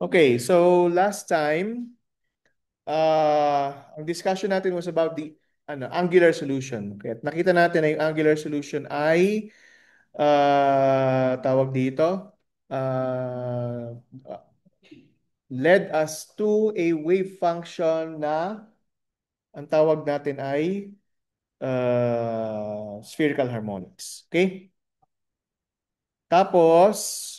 Okay, so last time, ang discussion natin was about the angular solution. Okay, at nakita natin na yung angular solution ay tawag dito, uh, led us to a wave function na ang tawag natin ay spherical harmonics. Okay? Tapos,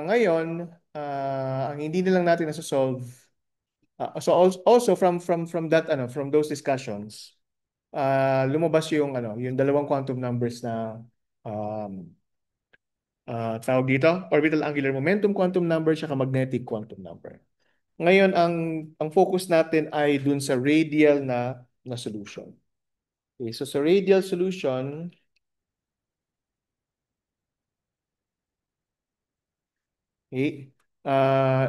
ngayon, ang hindi na lang natin nasa-solve. So also from that from those discussions, lumabas yung yung dalawang quantum numbers na um, tawag dito, orbital angular momentum quantum number at magnetic quantum number. Ngayon ang focus natin ay dun sa radial na solution. Okay, so sa radial solution, okay,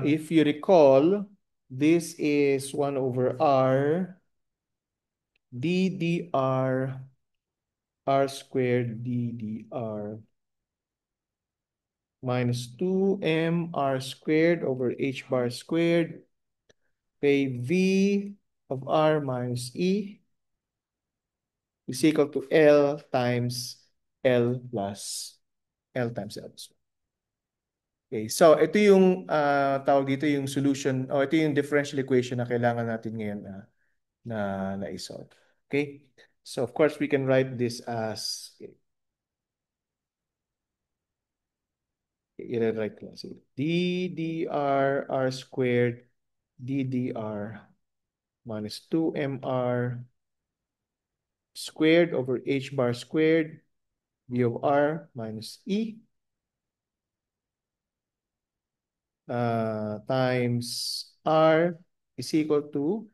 if you recall, this is 1 over r d dr r squared d dr minus 2m r squared over h bar squared pay v of r minus e is equal to L times L plus L times L plus 1. Okay, so ito yung tawag dito yung solution o ito yung differential equation na kailangan natin ngayon na isolve. Okay? So of course we can write this as i-rewrite ko lang. So, d dr r squared d dr minus 2mr squared over h bar squared v of r minus e times r is equal to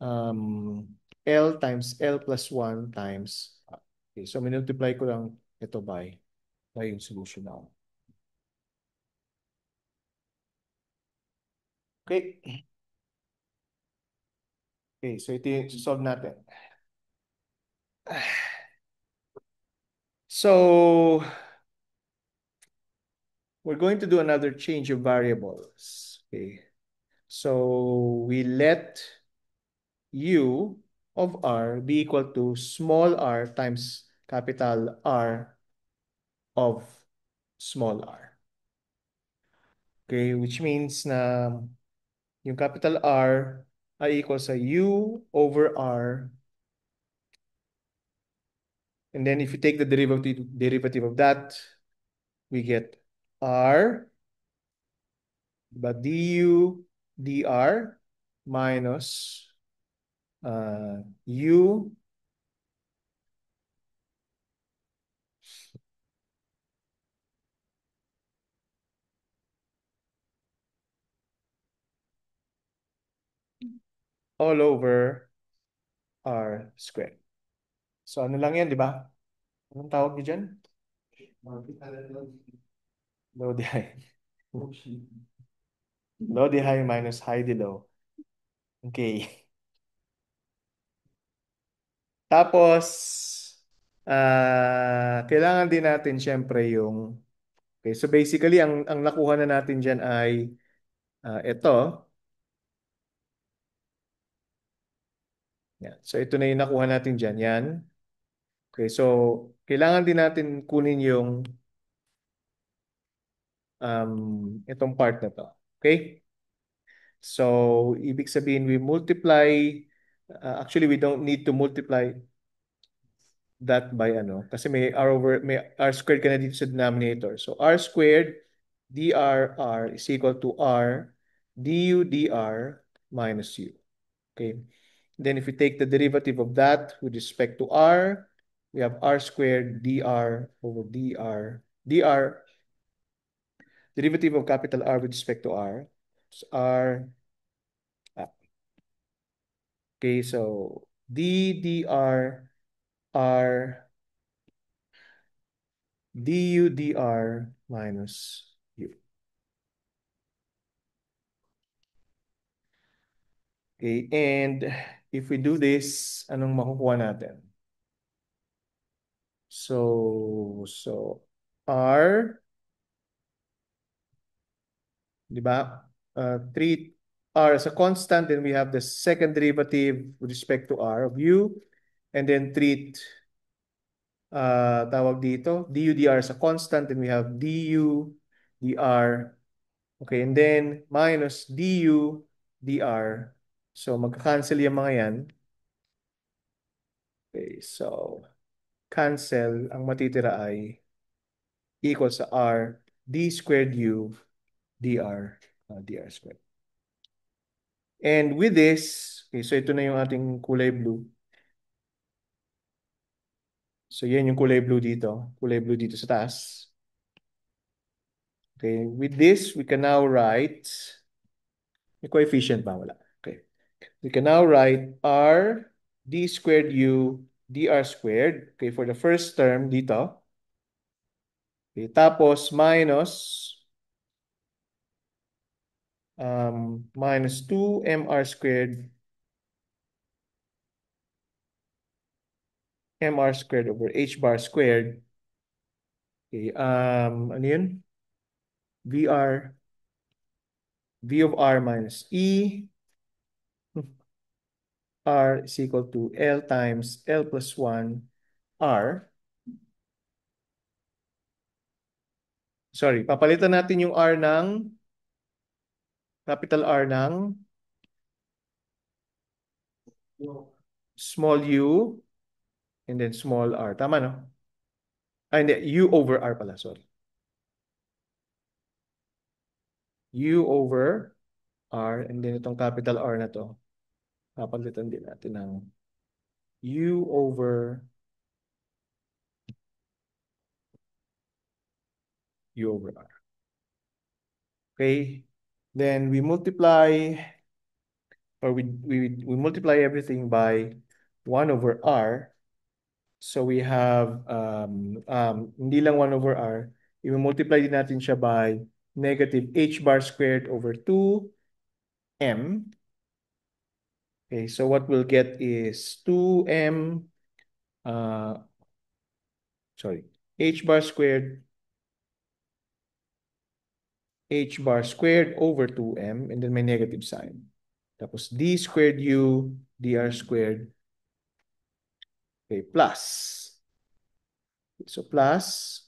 um, L times L plus 1 times R. Okay, so minultiply ko lang ito by yung solution now. Okay. Okay, so ito yung solve natin. So, we're going to do another change of variables. Okay. So, we let u of r be equal to small r times capital R of small r. Okay, which means na yung capital R ay equal sa u over r. And then if you take the derivative of that, we get r, but du dr minus u all over r squared. So ano lang yan, di ba? Anong tawag niyo dyan? Low di high. Low di high minus high di low. Okay. Tapos, kailangan din natin syempre yung, okay, so basically, ang nakuha na natin dyan ay ito. Yan. So ito na yung nakuha natin dyan. Yan. Okay, so kailangan din natin kunin yung itong part na to. Okay? So, ibig sabihin, we multiply, actually, we don't need to multiply that by kasi may r squared ka na dito sa denominator. So, r squared drr is equal to r du dr minus u. Okay? Then, if we take the derivative of that with respect to r, we have r squared dr over dr, derivative of capital R with respect to r. So, ah, okay, so d dr r du dr minus u. Okay, and if we do this, anong makukuha natin? So R Di ba? Treat R as a constant, then we have the second derivative with respect to R of U, and then treat tawag dito, du dr as a constant, then we have du dr. Okay, and then minus du dr. So magka-cancel yung mga yan. Okay, so cancel, ang matitira ay equals sa r d squared u dr, dr squared. And with this, okay, so ito na yung ating kulay blue. So yan yung kulay blue dito. Kulay blue dito sa taas. Okay, with this, we can now write, may coefficient ba? Wala. Okay. We can now write r d squared u dr squared. Okay, for the first term dito. Okay, tapos minus 2 mr squared over h bar squared. Okay, ano yun? VR, V of R minus E, R is equal to L times L plus 1 R. Sorry, papalitan natin yung R ng capital R ng small u and then small r. Tama, no? Ay, hindi. U over R pala. Sorry. U over R and then itong capital R na to. Papalitan din natin ng U over R. Okay? Then we multiply or we multiply everything by 1 over R. So we have hindi lang 1 over R, i-multiply din natin siya by negative h bar squared over 2m. Okay, so what we'll get is 2m, sorry, h bar squared over 2m, and then may negative sign. Tapos d squared u dr squared, okay, plus. So plus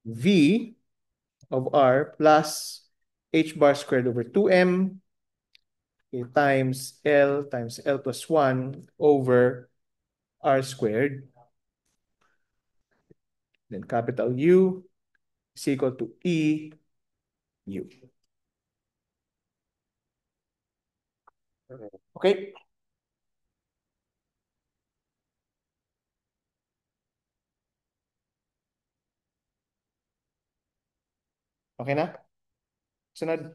v of r plus h bar squared over 2m, okay, times L plus 1 over r squared. Then capital U is equal to E U. Okay? Okay na? Sunod.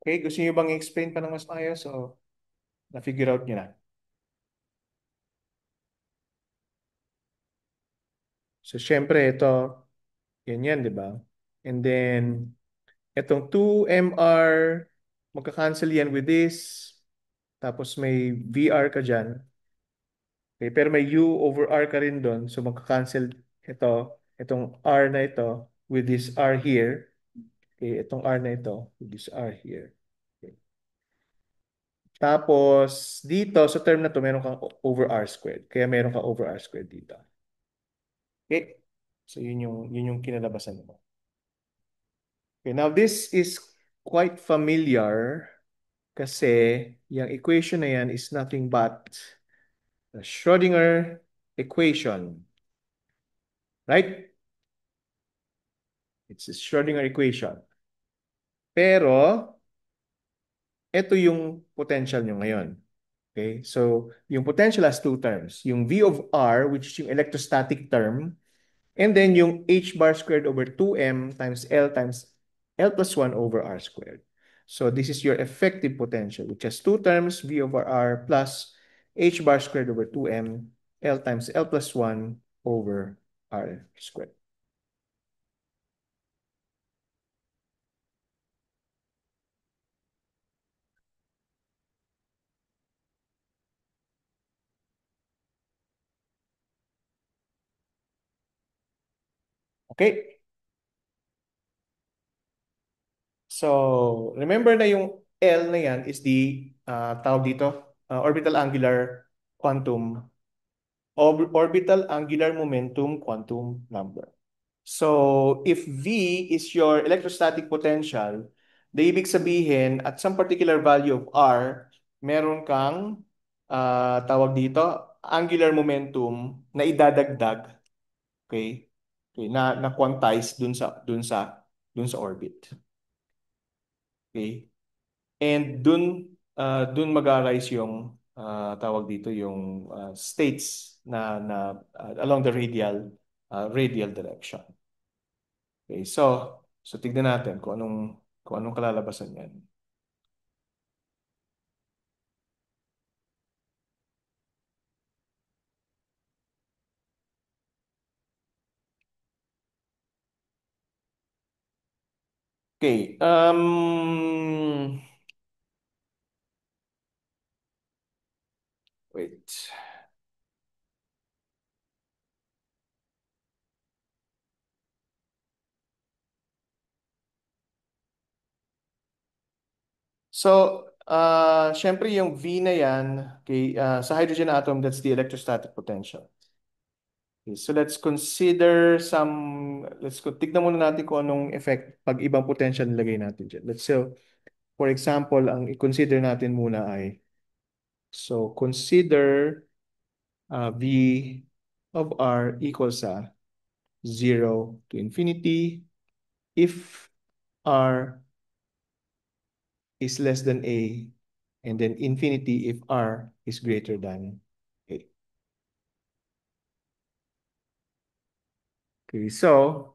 Okay, gusto niyo bang i-explain pa ng mas maayos o na-figure out niyo na? So, syempre, ito, yan, di ba? And then, itong 2mr, magka-cancel yan with this. Tapos may VR ka dyan. Okay, pero may U over R ka rin doon. So, magka-cancel itong R na ito with this R here. Okay, itong R na ito with this R here. Okay. Tapos, dito, sa term na to, meron kang over R squared. Kaya meron kang over R squared dito. Okay? So, yun yung kinalabasan mo. Okay, now this is quite familiar kasi yung equation na yan is nothing but the Schrodinger equation. Right? It's a Schrodinger equation. Pero, ito yung potential nyo ngayon. Okay? So, yung potential has two terms. Yung V of R, which is yung electrostatic term, and then yung h bar squared over 2m times L plus 1 over R squared. So this is your effective potential, which has two terms, V over R plus h bar squared over 2m L times L plus 1 over R squared. Okay? So, remember na yung L na yan is the tawag dito, orbital angular quantum, orbital angular momentum quantum number. So, if V is your electrostatic potential, the ibig sabihin, at some particular value of R, meron kang tawag dito, angular momentum na idadagdag, okay? Okay, na quantize dun sa orbit. Okay? And dun mag-arise yung tawag dito yung states na along the radial direction. Okay, so tignan natin kung anong kalalabasan niyan. Okay, wait. So, syempre yung V na yan, okay, sa hydrogen atom, that's the electrostatic potential. Okay, so tignan muna natin kung anong effect pag ibang potential nilagay natin dyan. For example, ang i-consider natin muna ay, so consider V of R equals 0 to infinity if R is less than A, and then infinity if R is greater than A. Okay, so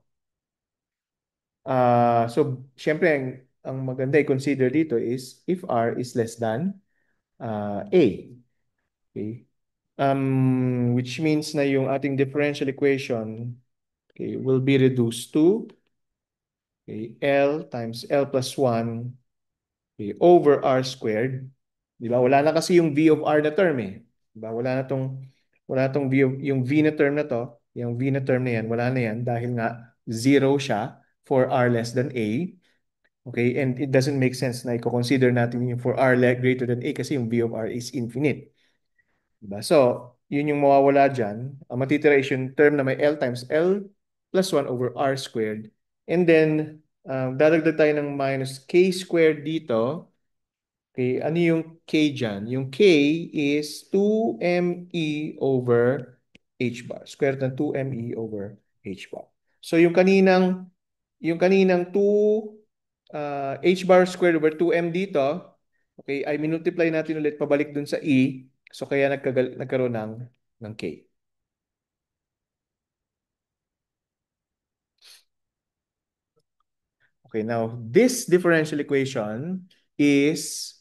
syempre ang maganda i-consider dito is if R is less than A. Okay? Which means na yung ating differential equation, okay, will be reduced to, okay, L times L plus 1, okay, over R squared. Di ba? Wala na kasi yung V of R na term eh. Di ba? Wala na tong yung V na term na to, yung V na term na yan, wala na yan dahil nga zero siya for R less than A. Okay, and it doesn't make sense na i-consider natin yung for R greater than A kasi yung V of R is infinite. Diba? So, yun yung mawawala dyan. Ang matitira is yung term na may L times L plus 1 over R squared. And then, dadagdag tayo ng minus K squared dito. Okay, ano yung K dyan? Yung K is 2ME over H bar. Square root ng 2ME over H bar. So, yung kaninang 2 H bar squared over 2M dito, okay, ay minultiply natin ulit pabalik dun sa E. So kaya nagkaroon ng K. Okay, now this differential equation is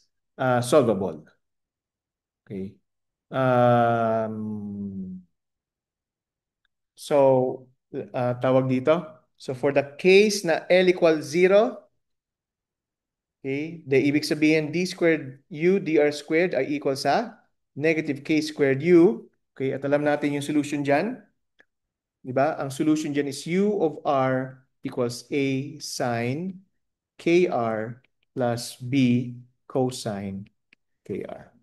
solvable. Okay. So, tawag dito. So for the case na L equals 0, okay, the ibig sabihin d squared u dr squared ay equal sa negative k squared u. Okay, at alam natin yung solution dyan. Di ba? Ang solution dyan is u of r equals a sine kr plus b cosine kr.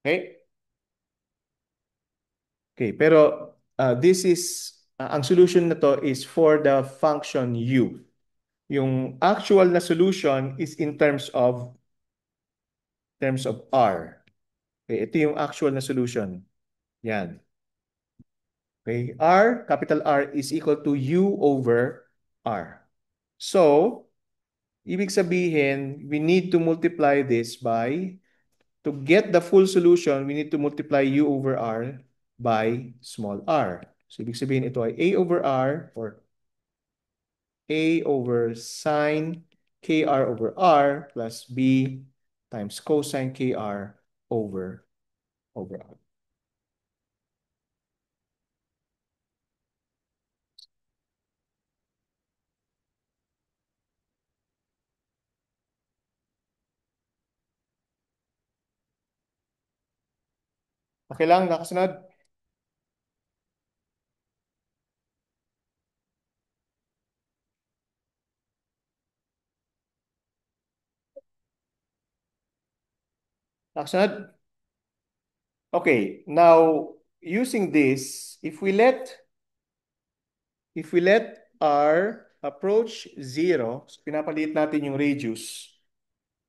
Okay? Okay, pero ang solution na to is for the function u. Yung actual na solution is in terms of r. Okay, ito yung actual na solution. Yan. Okay, capital R is equal to u over r. So, ibig sabihin, we need to multiply this to get the full solution, we need to multiply u over r by small r. So, ibig sabihin ito ay a over r or A over sine KR over R plus B times cosine KR over R. Okay lang, nakasunod? Nakasunod? Okay, now using this, if we let R approach zero, so pinapaliit natin yung radius,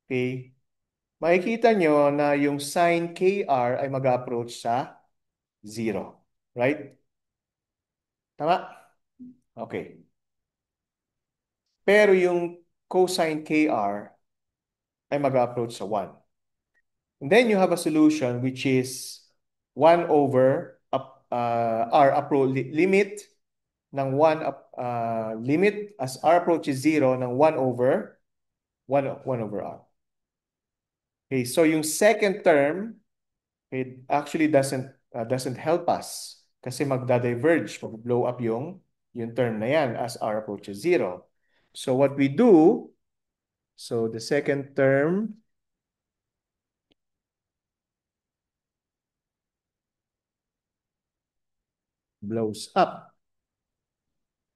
okay, makikita nyo na yung sine KR ay mag-approach sa zero. Right? Tama? Okay. Pero yung cosine KR ay mag-approach sa 1. And then you have a solution which is 1 over R approach limit ng 1 limit as R approaches 0 ng 1 over 1 over R. Okay, so yung second term it actually doesn't help us kasi magda-diverge, mag-blow up yung term na yan as R approaches 0. So what we do, so the second term blows up.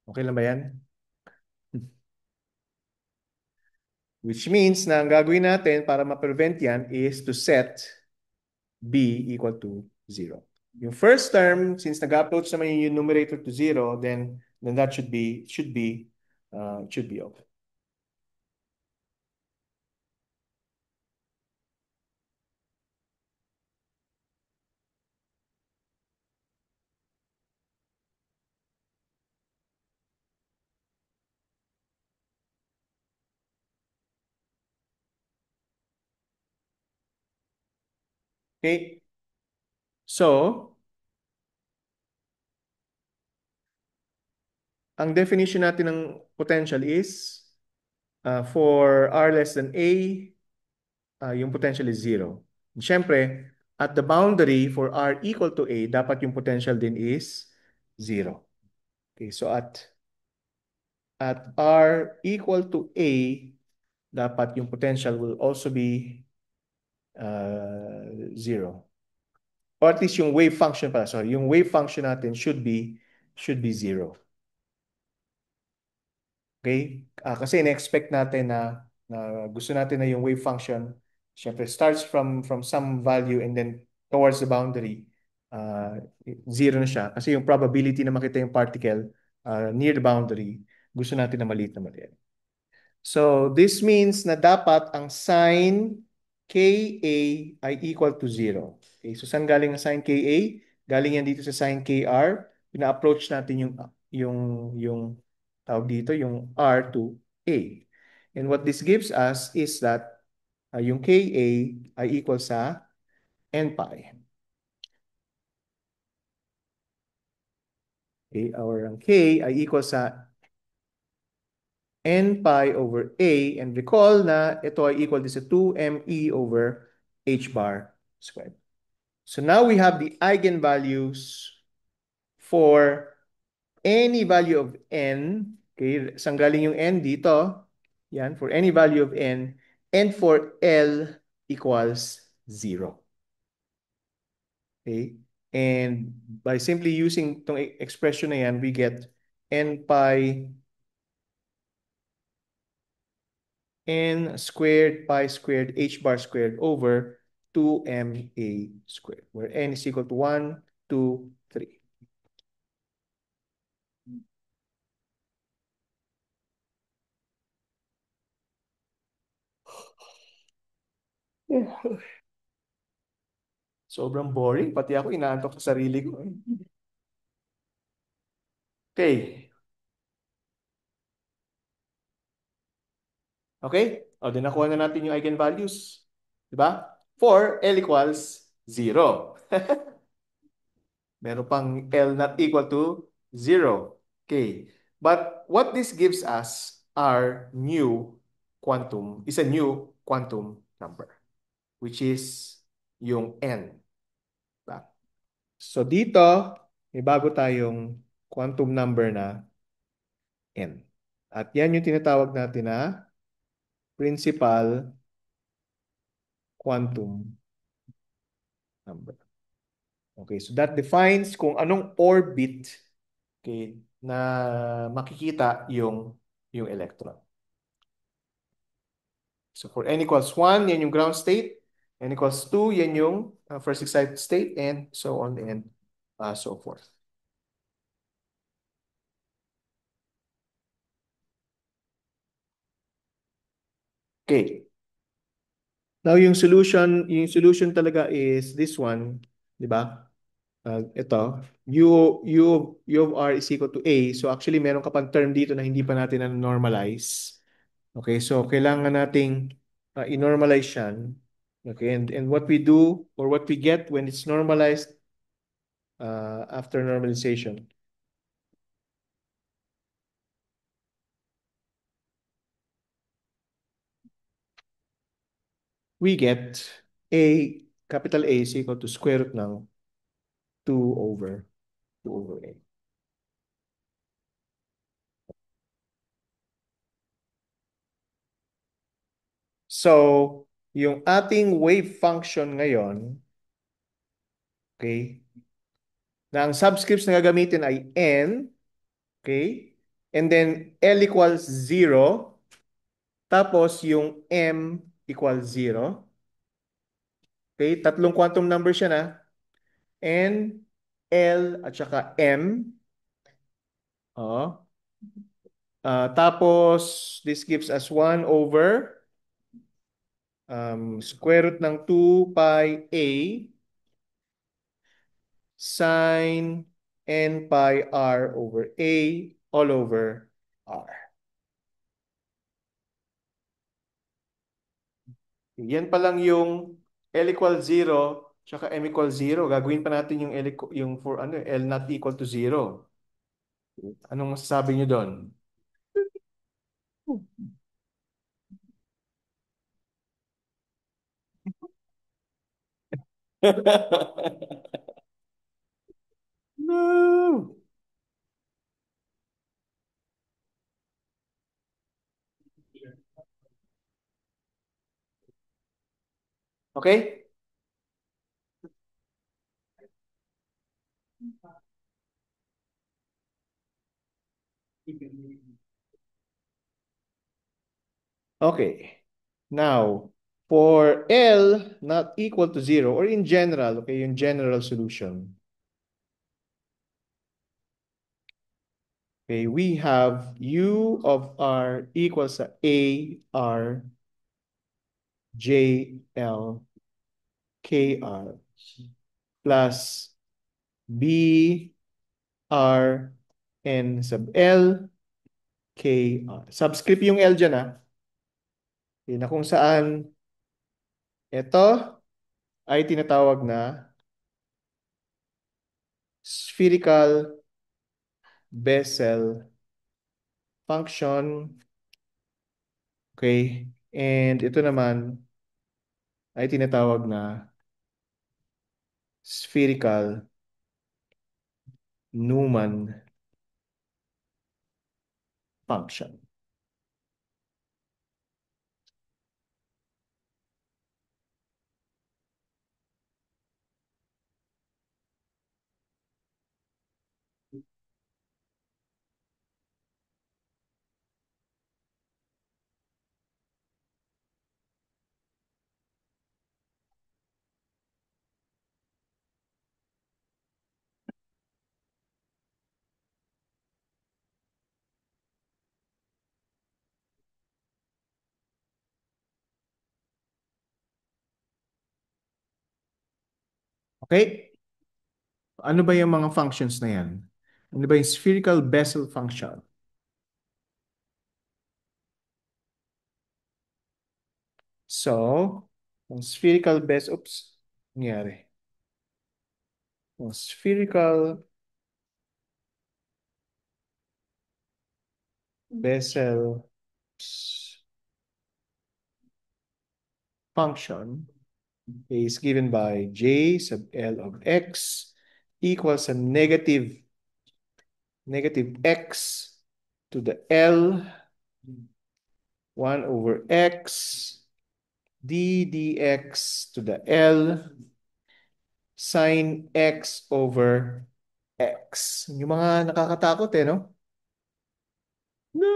Okay lang ba yan? Which means na ang gagawin natin para ma-prevent yan is to set B equal to 0. Yung first term, since nag-approach naman yung numerator to 0, then that should be okay. Okay? So, ang definition natin ng potential is for R less than A, yung potential is 0. And syempre, at the boundary for R equal to A, dapat yung potential din is 0. Okay, so at R equal to A, dapat yung potential will also be 0. Or at least yung wave function pala, sorry, yung wave function natin should be 0. Okay? Kasi in-expect natin na gusto natin na yung wave function, syempre starts from some value and then towards the boundary, uh, 0 na siya. Kasi yung probability na makita yung particle near the boundary, gusto natin na maliit na maliit. So this means na dapat ang sine KA ay equal to 0. Okay, so saan galing ang sine KA? Galing yan dito sa sine KR. Pina-approach natin yung tawag dito, yung R to A. And what this gives us is that yung KA ay equal sa N pi. Okay, our K ay equal sa N pi over A, and recall na ito ay equal to 2ME over H bar squared. So now we have the eigenvalues for any value of N. Okay, saan galing yung N dito? Yan, for any value of N, and for L equals 0. Okay, and by simply using itong expression na yan, we get N pi N squared pi squared H bar squared over 2MA squared, where N is equal to 1, 2, 3. Yeah. Sobrang boring. Pati ako inaantok sa sarili ko. Okay. Okay? O, din nakuha na natin yung eigenvalues. Diba? For L equals 0. Meron pang L not equal to 0. Okay. But what this gives us is a new quantum number, which is yung n. Diba? So dito, may bago tayong quantum number na n. At yan yung tinatawag natin na principal quantum number. Okay, so that defines kung anong orbit, okay, na makikita yung electron. So for n equals 1, yan yung ground state. N equals 2, yan yung first excited state, and so on and so forth. Okay. Now yung solution talaga is this one, di ba? Ito, U of R is equal to A. So actually meron ka pang term dito na hindi pa natin na-normalize. Okay, so kailangan nating i-normalize yan. Okay, and what we do or what we get when it's normalized after normalization, we get A, capital A is equal to square root ng 2 over 2 over A. So, yung ating wave function ngayon, okay, na ang subscripts na gagamitin ay n, okay, and then L equals 0, tapos yung M equals 0. Okay, tatlong quantum number siya na. N, L, at saka M. Oh. Tapos, this gives us 1 over square root ng 2 pi A sine n pi r over A all over R. Yan pa lang yung L equals 0 tsaka M equals 0. Gagawin pa natin yung for ano, L not equal to 0. Anong masasabi nyo doon? No. Okay? Okay. Now, for L not equal to 0 or in general, okay, yung general solution. Okay, we have U of R equals to A R J L K R plus B R N sub L K R. Subscript yung L dyan, ah. Okay, na kung saan ito ay tinatawag na spherical Bessel function. Okay? And ito naman ay tinatawag na spherical Newman function. Okay? Ano ba yung mga functions na yan? Ano ba yung spherical Bessel function? So, ang spherical Bessel, oops, nangyari. Ang spherical Bessel function is given by J sub L of X equals a negative x to the L 1 over X d dx to the L sine X over X. Yung mga nakakatakot no? No!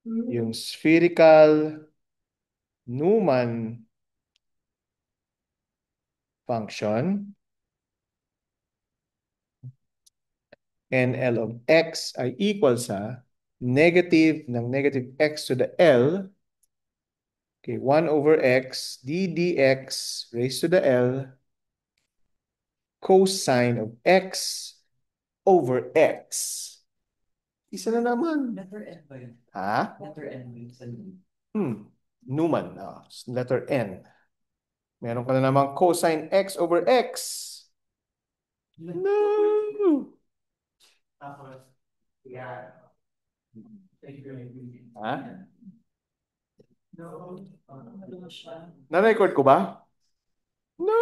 Yung spherical Newman function and L of X ay equal sa negative ng negative X to the L. Okay, 1 over X d dx raised to the L cosine of X over X. Isa na naman. Letter N ba yun? Ha? Letter N ba yun sa Newman. Letter N. Meron ka na namang cosine X over X. No! Tapos, yeah. Ha? No. Na-record ko ba? No!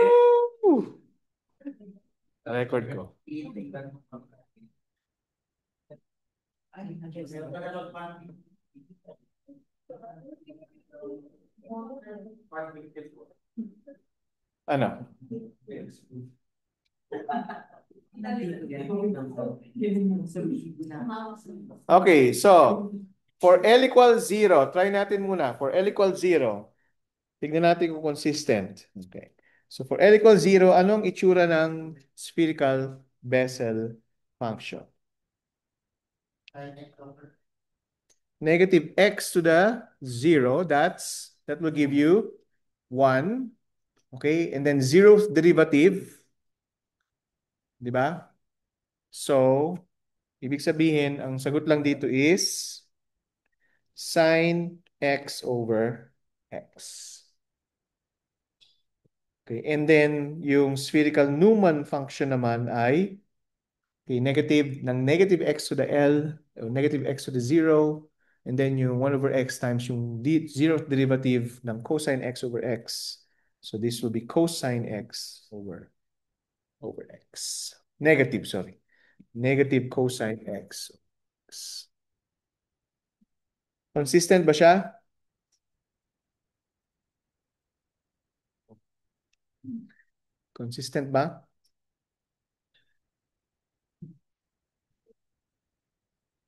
Na-record ko. Ano? Okay, so for L equals 0, try natin muna. For L equals 0, tignan natin kung consistent. Okay. So for L equals 0, anong itsura ng spherical Bessel function? Negative x to the 0, that will give you 1. Okay, and then 0th derivative. Di ba? So, ibig sabihin, ang sagot lang dito is sine x over x. Okay, and then yung spherical Newman function naman ay negative ng negative x to the L, or negative x to the 0, and then yung 1 over x times yung 0th derivative ng cosine x over x. So this will be cosine x over x. Negative, sorry. Negative cosine x. Consistent ba siya? Consistent ba?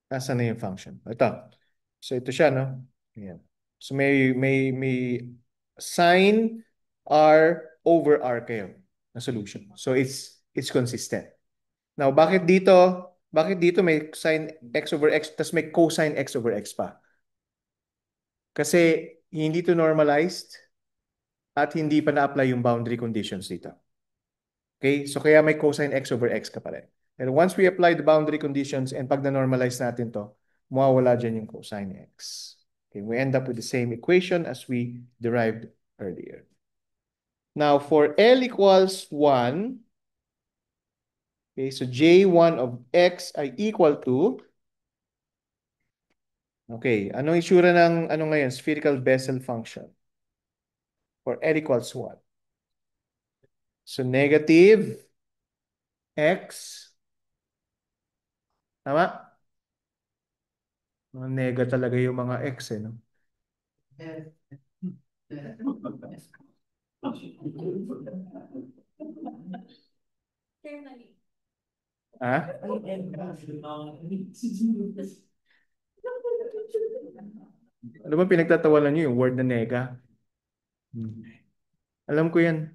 Nasaan na yung function? Ito. So ito siya, no? Ayan. So may sine R over R kayo na solution. So it's consistent. Now, bakit dito may sine x over x tas may cosine x over x pa? Kasi hindi to normalized at hindi pa na-apply yung boundary conditions dito. Okay? So kaya may cosine x over x ka pa rin. And once we apply the boundary conditions and pag na-normalize natin to, mawawala dyan yung cosine x. Okay, we end up with the same equation as we derived earlier. Now, for L equals 1, okay, so J1 of x ay equal to, okay, anong itsura ng, ngayon, spherical Bessel function? For L equals 1. So, negative x, tama? Mga nega talaga yung mga x, no? Ha? Ano ba pinagtatawanan nyo yung word na nega? Alam ko yan.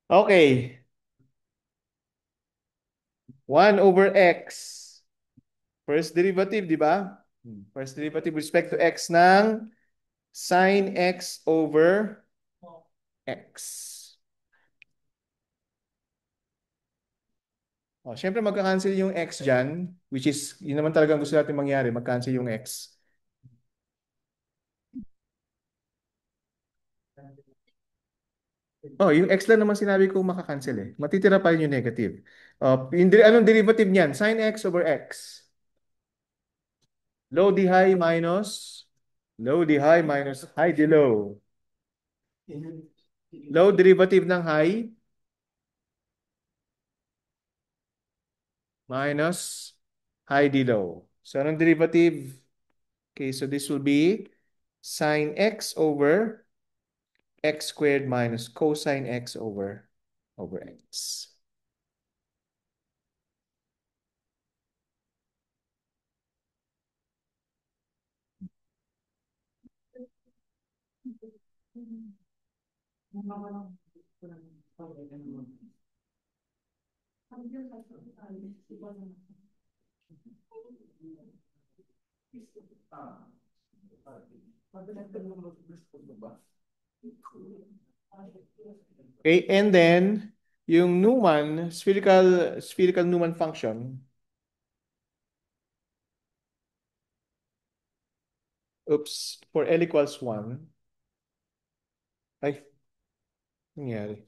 Okay. 1 over x. First derivative, di ba? First derivative with respect to x ng sine x over x. Siyempre magka-cancel yung x dyan, which is, yun naman talagang gusto natin mangyari, mag-cancel yung x. Oh, yung x lang naman sinabi ko makakancel eh. Matitira pa rin yung negative. Anong derivative niyan? Sin x over x. Low d high minus high d low. Low derivative ng high minus high d low. So anong derivative? Okay, so this will be sine x over x squared minus cosine x over x. Okay, and then yung Newman, spherical Newman function, oops, for L equals 1, ay, nangyari.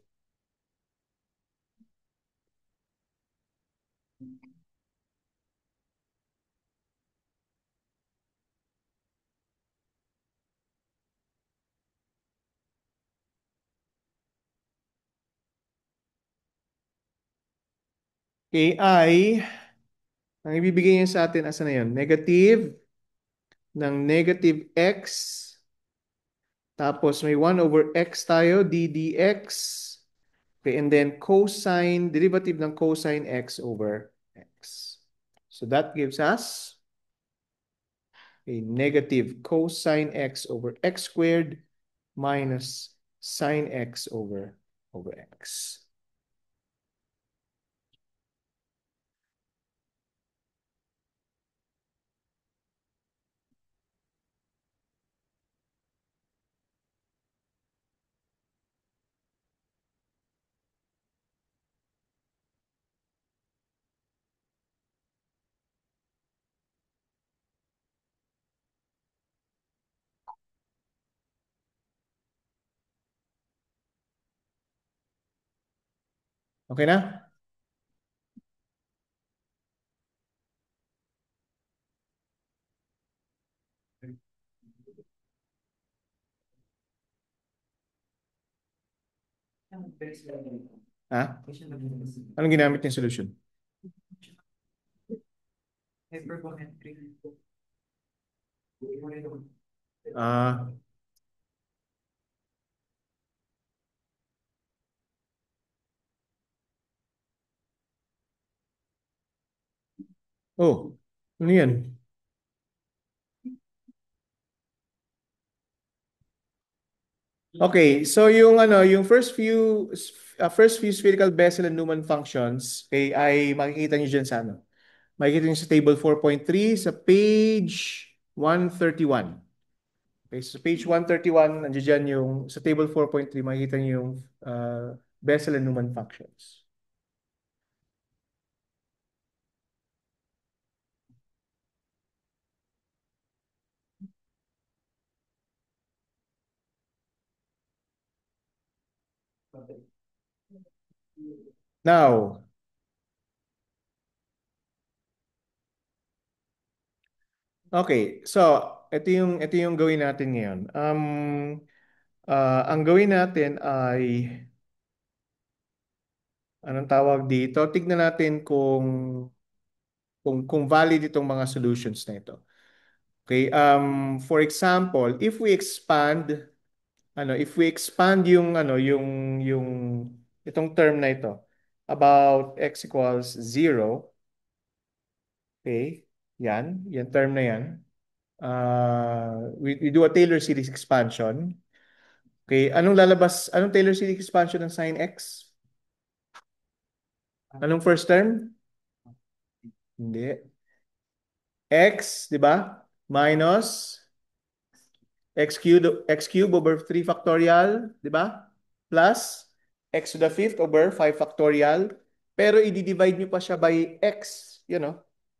Okay, ang ibibigay niya sa atin, asa na yun? Negative ng negative x, tapos may 1 over x tayo, d dx. Okay, and then derivative ng cosine x over x. So that gives us a negative cosine x over x squared minus sine x over x. Okay na? Ha? Anong ginamit yung solution? Hyperbometric. Ah, oh, ano yan? Okay, so yung first few spherical Bessel and Newman functions, okay, ay makikita niyo diyan sa ano. Makikita niyo sa table 4.3 sa page 131. Okay, so sa page 131 nandiyan dyan yung sa table 4.3 makikita niyo yung Bessel and Newman functions. Now, okay, so ito yung gawin natin ngayon. Ang gawin natin ay anong tawag dito? Tignan natin kung valid itong mga solutions na ito. Okay, for example, if we expand yung itong term na ito about x equals 0, okay? Yan term na yan. We do a Taylor series expansion. Okay, anong Taylor series expansion ng sin x? Anong first term? Hindi. X, di ba? Minus x cubed over 3 factorial, di ba? Plus x to the fifth over 5 factorial. Pero i-divide nyo pa siya by x.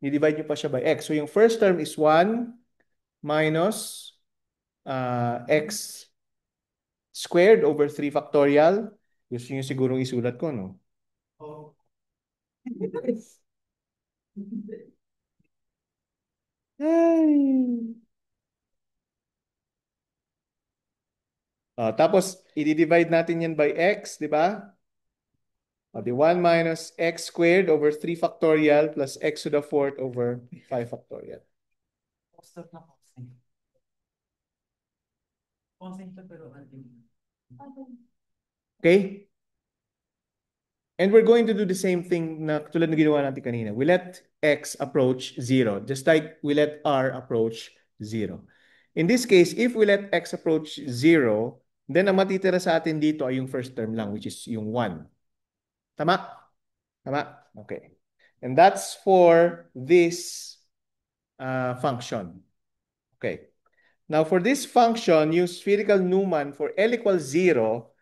I-divide nyo pa siya by x. So yung first term is 1 minus x squared over 3 factorial. Gusto niyo sigurong isulat ko, no? Oh. Ay. Tapos, i-divide natin yan by x, di ba? The 1 minus x squared over 3 factorial plus x to the fourth over 5 factorial. Stop na cosine. Cosine to pero ultimate. Okay? And we're going to do the same thing na tulad na ginawa natin kanina. We let x approach 0, just like we let r approach 0. In this case, if we let x approach 0, then ang matitira sa atin dito ay yung first term lang, which is yung 1. Tama? Tama? Okay. And that's for this function. Okay. Now, for this function, use spherical Newman for L equals 0.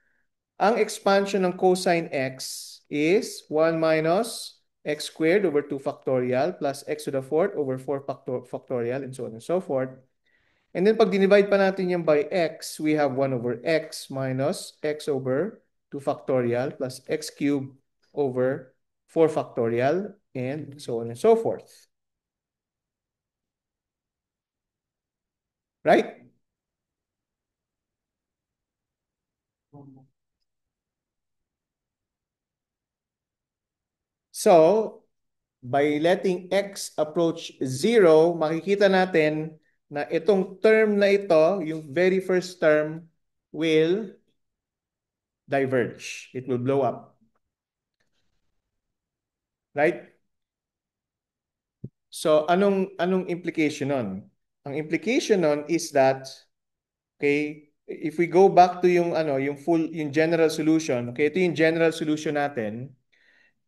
Ang expansion ng cosine x is 1 minus x squared over 2 factorial plus x to the fourth over 4 factorial and so on and so forth. And then pag dinivide pa natin yan by x, we have 1 over x minus x over 2 factorial plus x cubed over 4 factorial and so on and so forth. Right? So, by letting x approach 0, makikita natin na itong term na ito, yung very first term, will diverge. It will blow up. Right? So, anong implication nun? Ang implication nun is that, okay, if we go back to yung general solution, okay, ito yung general solution natin.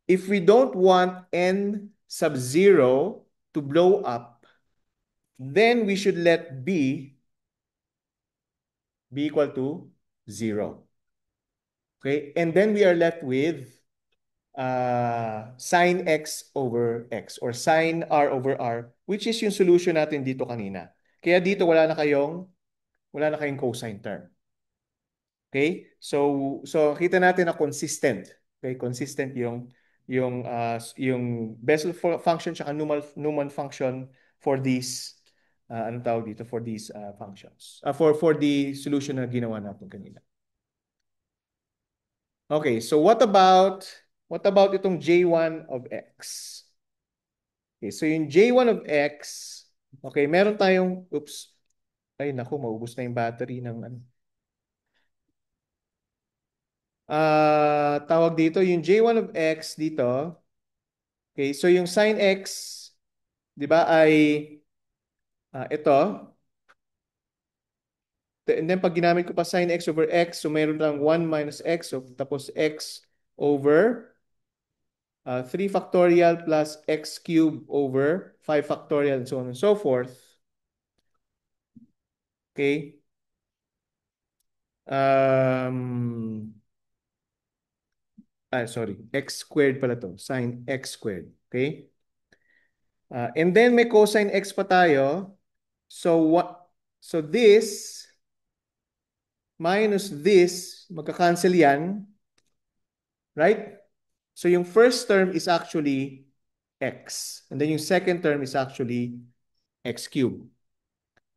If we don't want n sub 0 to blow up, then we should let b equal to 0. Okay? And then we are left with sine x over x or sine r over r, which is yung solution natin dito kanina. Kaya dito wala na kayong cosine term. Okay? So kita natin na consistent. Okay? Consistent yung Bessel function tsaka Newman function for these anong tawag dito for these functions. For the solution na ginawa natin kanina. Okay, so what about itong J1 of x? Okay, so yung J1 of x, okay, meron tayong oops. Ay naku, maubos na yung battery ng ano. Tawag dito yung J1 of x dito. Okay, so yung sin x, 'di ba ay ito. And then pag ginamit ko pa sin x over x, so mayroon lang 1 minus x, so tapos x over 3 factorial plus x cubed over 5 factorial and so on and so forth. Okay? Sorry. X squared pala to. Sin x squared. Okay? And then may cosine x pa tayo. So this minus this, magka-cancel yan. Right? So yung first term is actually x. And then yung second term is actually x cubed.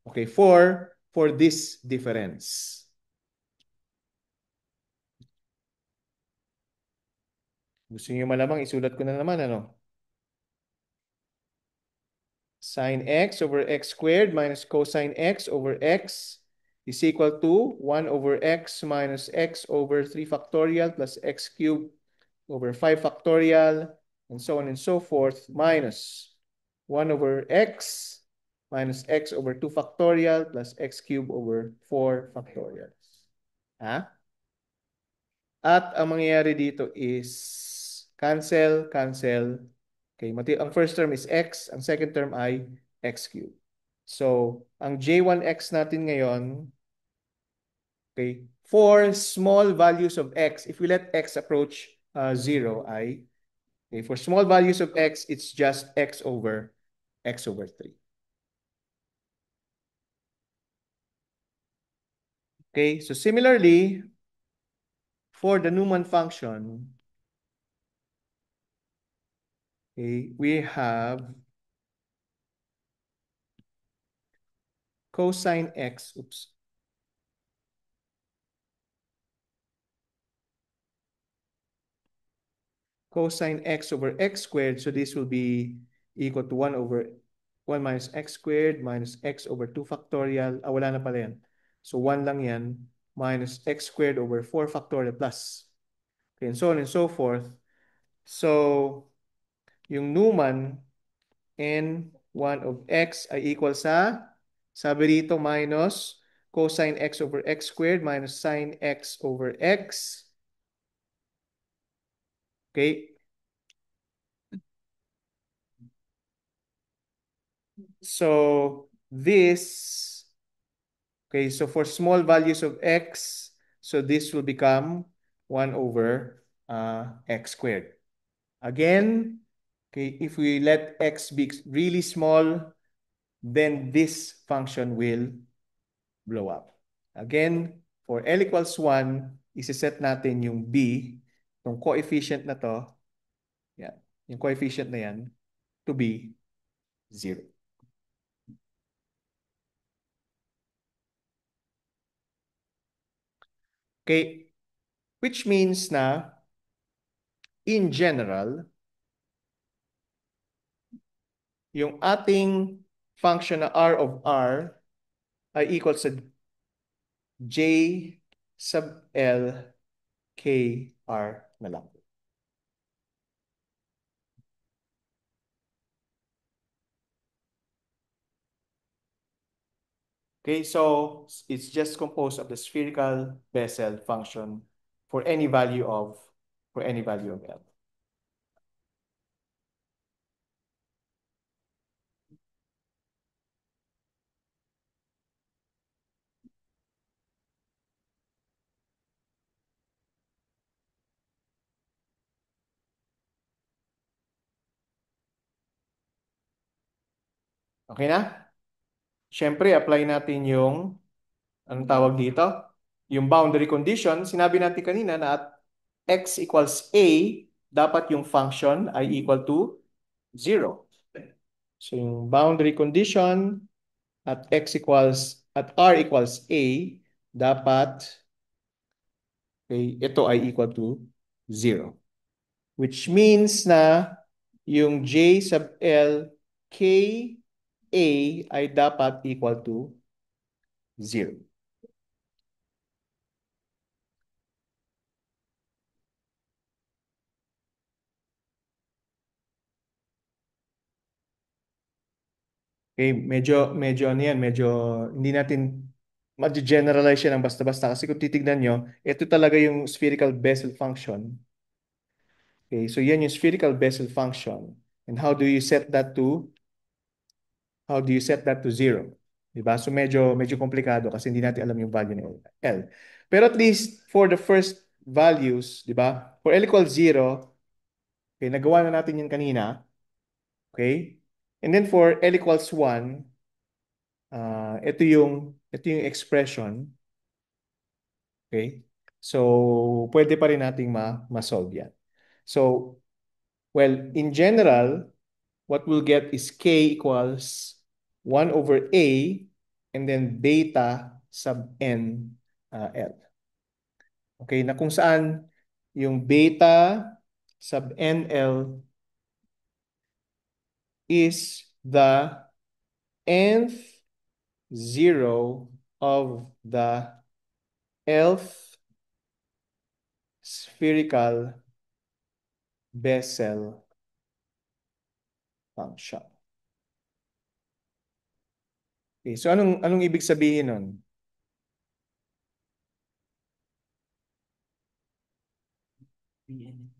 Okay, for this difference. Gusto niyo malamang isulat ko na naman, ano? Sin x over x squared minus cosine x over x is equal to 1 over x minus x over 3 factorial plus x cubed over 5 factorial and so on and so forth minus 1 over x minus x over 2 factorial plus x cubed over 4 factorial. Ha? At ang mangyayari dito is cancel, cancel. Okay, ang first term is x, ang second term ay x cubed. So, ang J1x natin ngayon, okay, for small values of x, if we let x approach 0 ay, okay, for small values of x, it's just x over 3. Okay, so similarly, for the Newman function, okay, we have cosine x, oops, cosine x over x squared. So this will be equal to 1 over 1 minus x squared minus x over 2 factorial. Ah, wala na pala yan. So 1 lang yan minus x squared over 4 factorial plus. Okay, and so on and so forth. So, yung Newman n1 of x ay equal sa, sabi rito, minus cosine x over x squared minus sine x over x. Okay? So, this, okay, so for small values of x, so this will become 1 over x squared. Again, okay, if we let x be really small, then this function will blow up. Again, for L equals 1, isi-set natin yung B, yung coefficient na to, yan, yung coefficient na yan, to be 0. Okay, which means na, in general, yung ating function na R of R ay equal sa J sub L K R na lang. Okay, so it's just composed of the spherical Bessel function for any value of L. Okay na? Siyempre, apply natin yung, anong tawag dito? Yung boundary condition. Sinabi natin kanina na at x equals a, dapat yung function ay equal to 0. So yung boundary condition at r equals a, dapat okay, ito ay equal to 0. Which means na yung J sub L K A ay dapat equal to 0. Okay, medyo ano yan, medyo hindi natin ma-generalize yan ng basta-basta kasi kung titignan nyo, ito talaga yung spherical Bessel function. Okay, so yan yung spherical Bessel function. And how do you set that to 0? Diba? So medyo komplikado kasi hindi natin alam yung value ng L. Pero at least for the first values, diba? For L equals 0, okay, nagawa na natin yun kanina. Okay? And then for L equals 1, ito yung expression. Okay? So, pwede pa rin nating ma-solve yan. So, well, in general, what we'll get is K equals 1 over A and then beta sub N L. Okay, na kung saan yung beta sub NL is the nth zero of the Lth spherical Bessel function. Okay, so anong ibig sabihin nun? BN.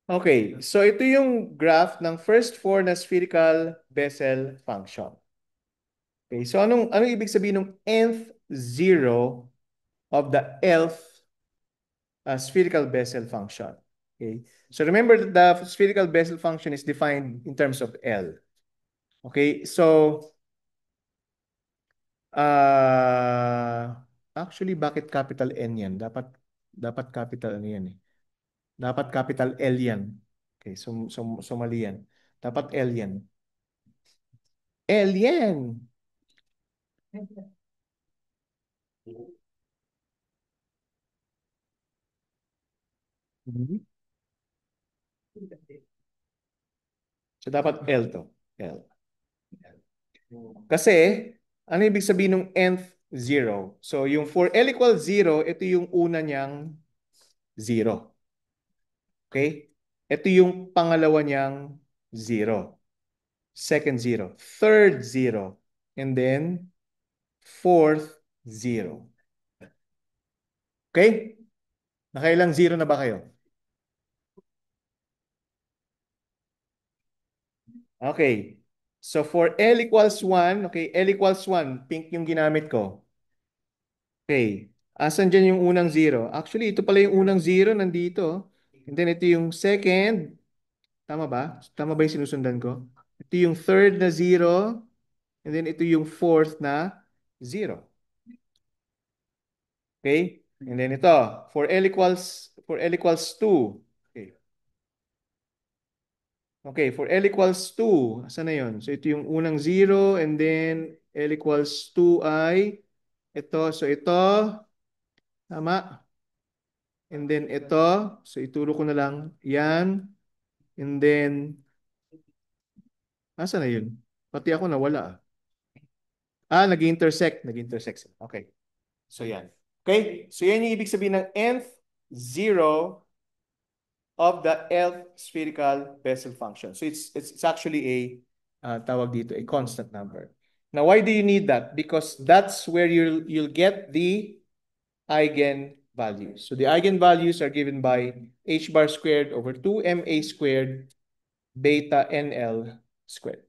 Okay, so ito yung graph ng first four na spherical Bessel function. Okay, so anong ibig sabihin ng nth zero of the nth spherical Bessel function? Okay, so remember that the spherical Bessel function is defined in terms of L. Okay, so actually bakit capital N yan? Dapat capital ano yan eh. Dapat capital L yan. Okay, so mali yan. Dapat L yan. L yan. Mhm. So dapat L to. L. Kasi, ano ibig sabihin ng nth zero? So yung for L equals zero, ito yung una niyang zero. Okay? Ito yung pangalawa niyang zero. Second zero. Third zero. And then, fourth zero. Okay? Nakailang zero na ba kayo? Okay. So for L equals 1, okay, L equals 1, pink yung ginamit ko. Okay. Asan dyan yung unang zero? Actually, ito pala yung unang zero nandito. And then ito yung second. Tama ba? Tama ba yung sinusundan ko? Ito yung third na zero. And then ito yung fourth na zero. Okay? And then ito, for L equals 2. Okay. Okay, for L equals 2, asan na yun? So ito yung unang zero and then L equals 2 ay ito. So ito, tama. And then ito, so ituro ko na lang yan. And then, asan na yun? Pati ako nawala. Nag-intersect. Nag-intersect. Okay. So yan. Okay? So yan yung ibig sabihin ng nth zero of the nth spherical Bessel function. So it's actually a tawag dito, a constant number. Now, why do you need that? Because that's where you'll get the eigenvalues. So the eigenvalues are given by h bar squared over 2ma squared beta nl squared.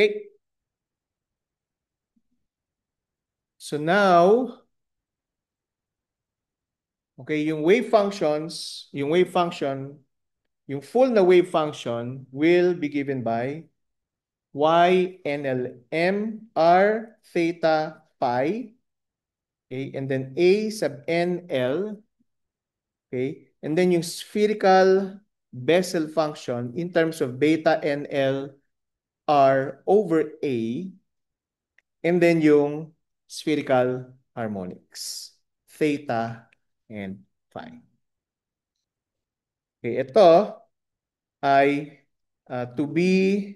Okay. So now, okay, yung full na wave function will be given by y NLM r theta phi, okay, and then a sub NL, okay, and then yung spherical Bessel function in terms of beta NL r over a, and then yung spherical harmonics, theta and phi. Okay, ito ay to be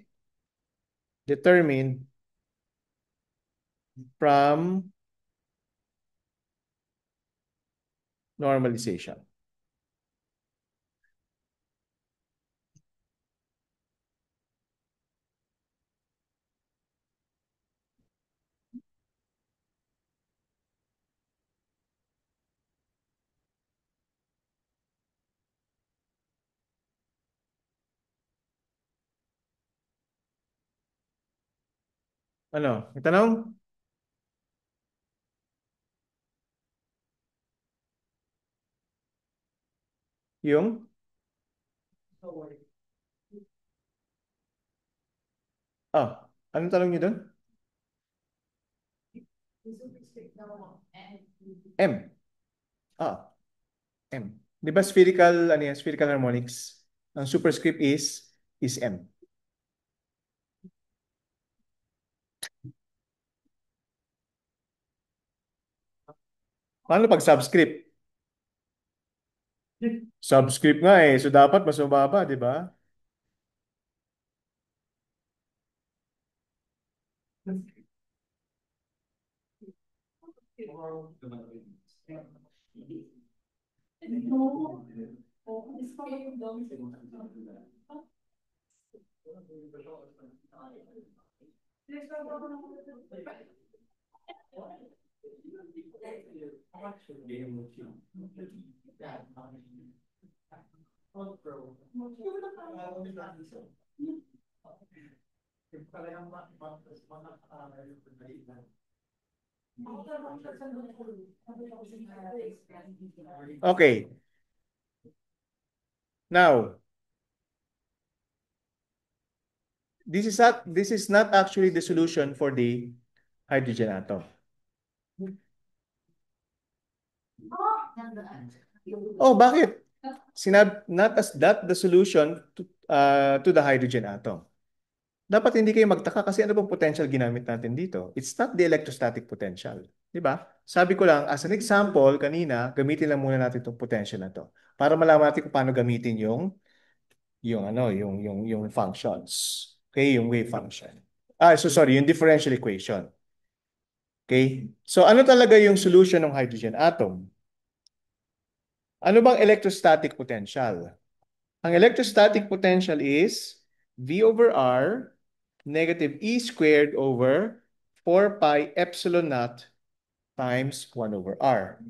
determined from normalization. Ano? May tanong? Yung? Anong tanong niyo doon? M. Ah, M. Di ba spherical, ano yan, spherical harmonics? Ang superscript is M. Paano pag subscript? Subscript nga eh. So dapat mas mababa, di ba? Okay. Now, this is not actually the solution for the hydrogen atom. Oh, bakit? Not as that the solution to the hydrogen atom. Dapat hindi kayo magtaka kasi ano bang potential ginamit natin dito? It's not the electrostatic potential. Di ba? Sabi ko lang, as an example, kanina, gamitin lang muna natin itong potential na to para malaman natin kung paano gamitin yung functions. Okay, yung wave function. So sorry, yung differential equation. Okay? So ano talaga yung solution ng hydrogen atom? Ano bang electrostatic potential? Ang electrostatic potential is V over R negative E squared over 4 pi epsilon naught times 1 over R.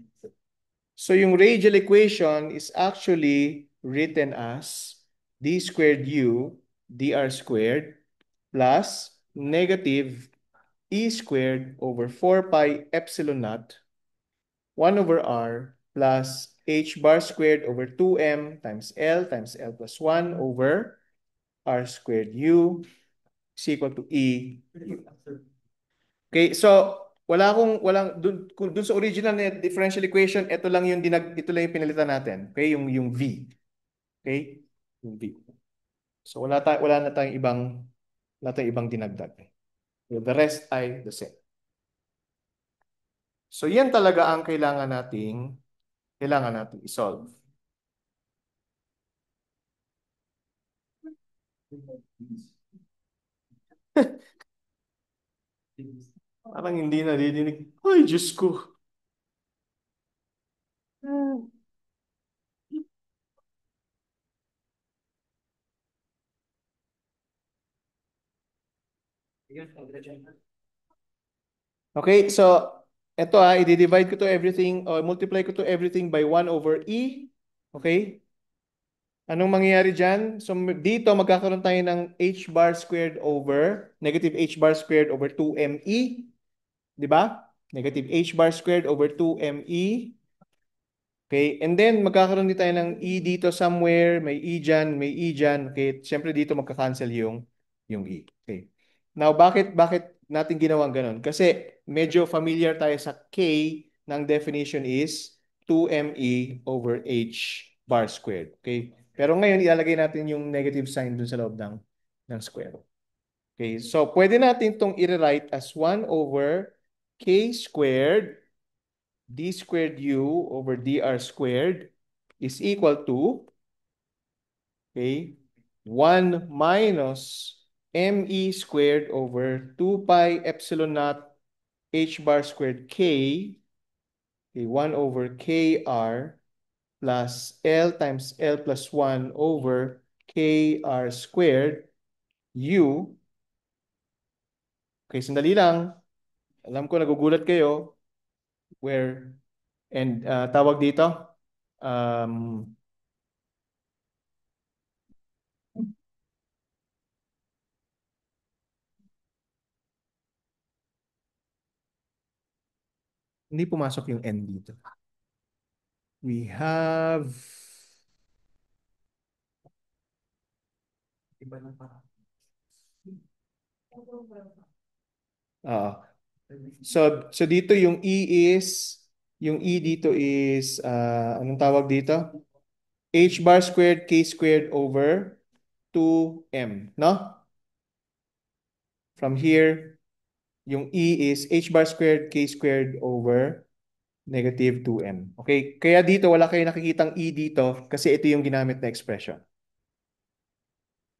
So yung radial equation is actually written as d squared U dr squared plus negative E squared over 4 pi epsilon naught 1 over R plus H bar squared over 2m times L plus 1 over R squared U is equal to E. Okay, so walang dun sa original na differential equation, ito lang yung pinalitan natin. Okay, yung V. Okay? Yung V. So wala na tayong ibang dinagdag. The rest ay the same. So yan talaga ang kailangan nating i-solve. Parang hindi naririnig. Ay, Diyos ko. Okay, so ito i-divide ko to everything or multiply ko to everything by 1 over E. Okay? Anong mangyayari dyan? So dito magkakaroon tayo ng H bar squared over negative H bar squared over 2ME. Di ba? Negative H bar squared over 2ME. Okay, and then magkakaroon din tayo ng E dito somewhere, may E dyan, may E dyan. Okay, siyempre dito magka-cancel yung E. Okay. Now, bakit natin ginawang ganun? Kasi medyo familiar tayo sa K ng definition is 2ME over H bar squared. Okay? Pero ngayon ilalagay natin yung negative sign dun sa loob ng square. Okay, so pwede natin itong i-write as 1 over K squared d squared u over dr squared is equal to, okay, 1 minus me squared over 2 pi epsilon naught h bar squared k, okay, 1 over kr plus L times L plus 1 over kr squared u. Okay, sandali lang. Alam ko nagugulat kayo. Tawag dito, um, hindi pumasok yung N dito. We have iba lang pa. So dito yung E dito is anong tawag dito? H bar squared K squared over 2M, no? From here, yung E is H bar squared K squared over negative 2M. Okay? Kaya dito wala kayo nakikitang E dito kasi ito yung ginamit na expression.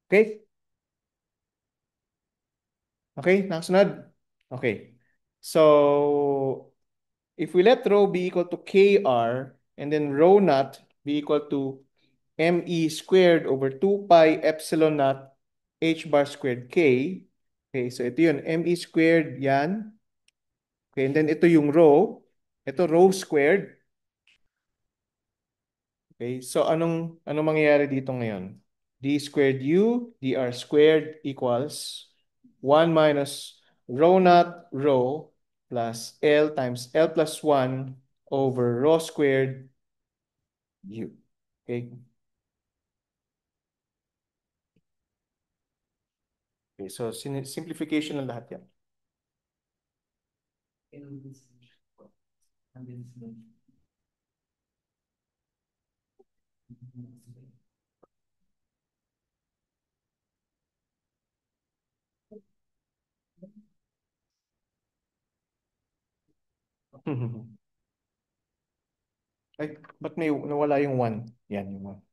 Okay? Okay, nakasunod? Okay. So, if we let rho be equal to KR and then rho naught be equal to ME squared over 2 pi epsilon naught H bar squared K. Okay, so ito yun, ME squared yan. Okay, and then ito yung rho. Ito rho squared. Okay, so anong mangyayari dito ngayon? D squared U, dr squared equals 1 minus rho naught rho plus L times L plus 1 over rho squared U. Okay. Okay, so simplification ng lahat yan. Ay, ba't may nawala yung 1? Yan yung 1.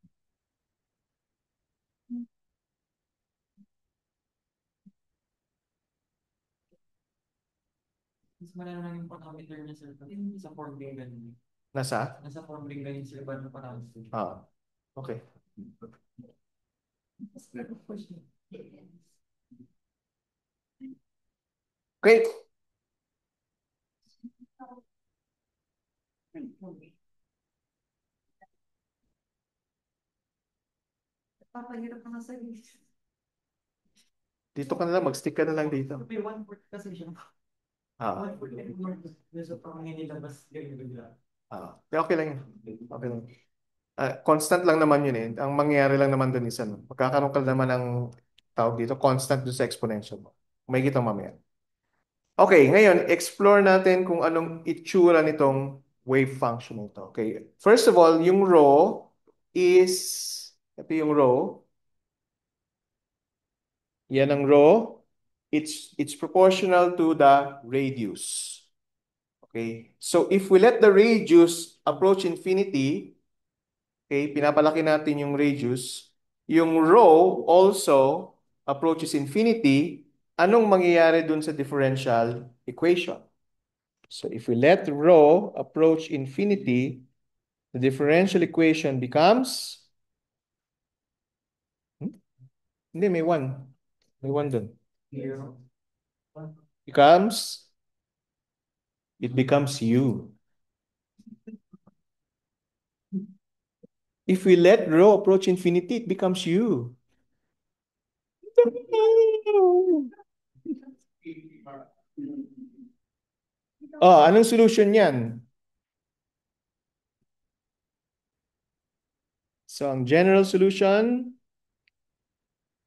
Mas malala yung parameter niya sir. Sa form ring ganun. Nasa? Nasa form ring ganun sir ba ng parameter? Ah, okay. Okay. Papahirap ka na sir. Dito ka na lang, mag-stick ka na lang dito. May 1/4 kasi siya. Ah, 1/4 and more. Nasa parang nilabas ganyan bigla. okay lang yun. Okay lang. Constant lang naman yun eh. Ang mangyayari lang naman dun is ano, magkakaroon ka naman ng tawag dito, constant dun sa exponential mo. May kita mamaya. Okay, ngayon, explore natin kung anong itsura nitong wave function nito. Okay, first of all, yung rho is, ito yung rho. Yan ang rho. It's proportional to the radius. Okay, so if we let the radius approach infinity, okay, pinapalaki natin yung radius, yung rho also approaches infinity, anong mangyayari dun sa differential equation? So if we let rho approach infinity, the differential equation becomes, hindi, may 1. May 1 dun. Becomes, it becomes u. If we let rho approach infinity, it becomes u. Oh, anong solution yan? So, ang general solution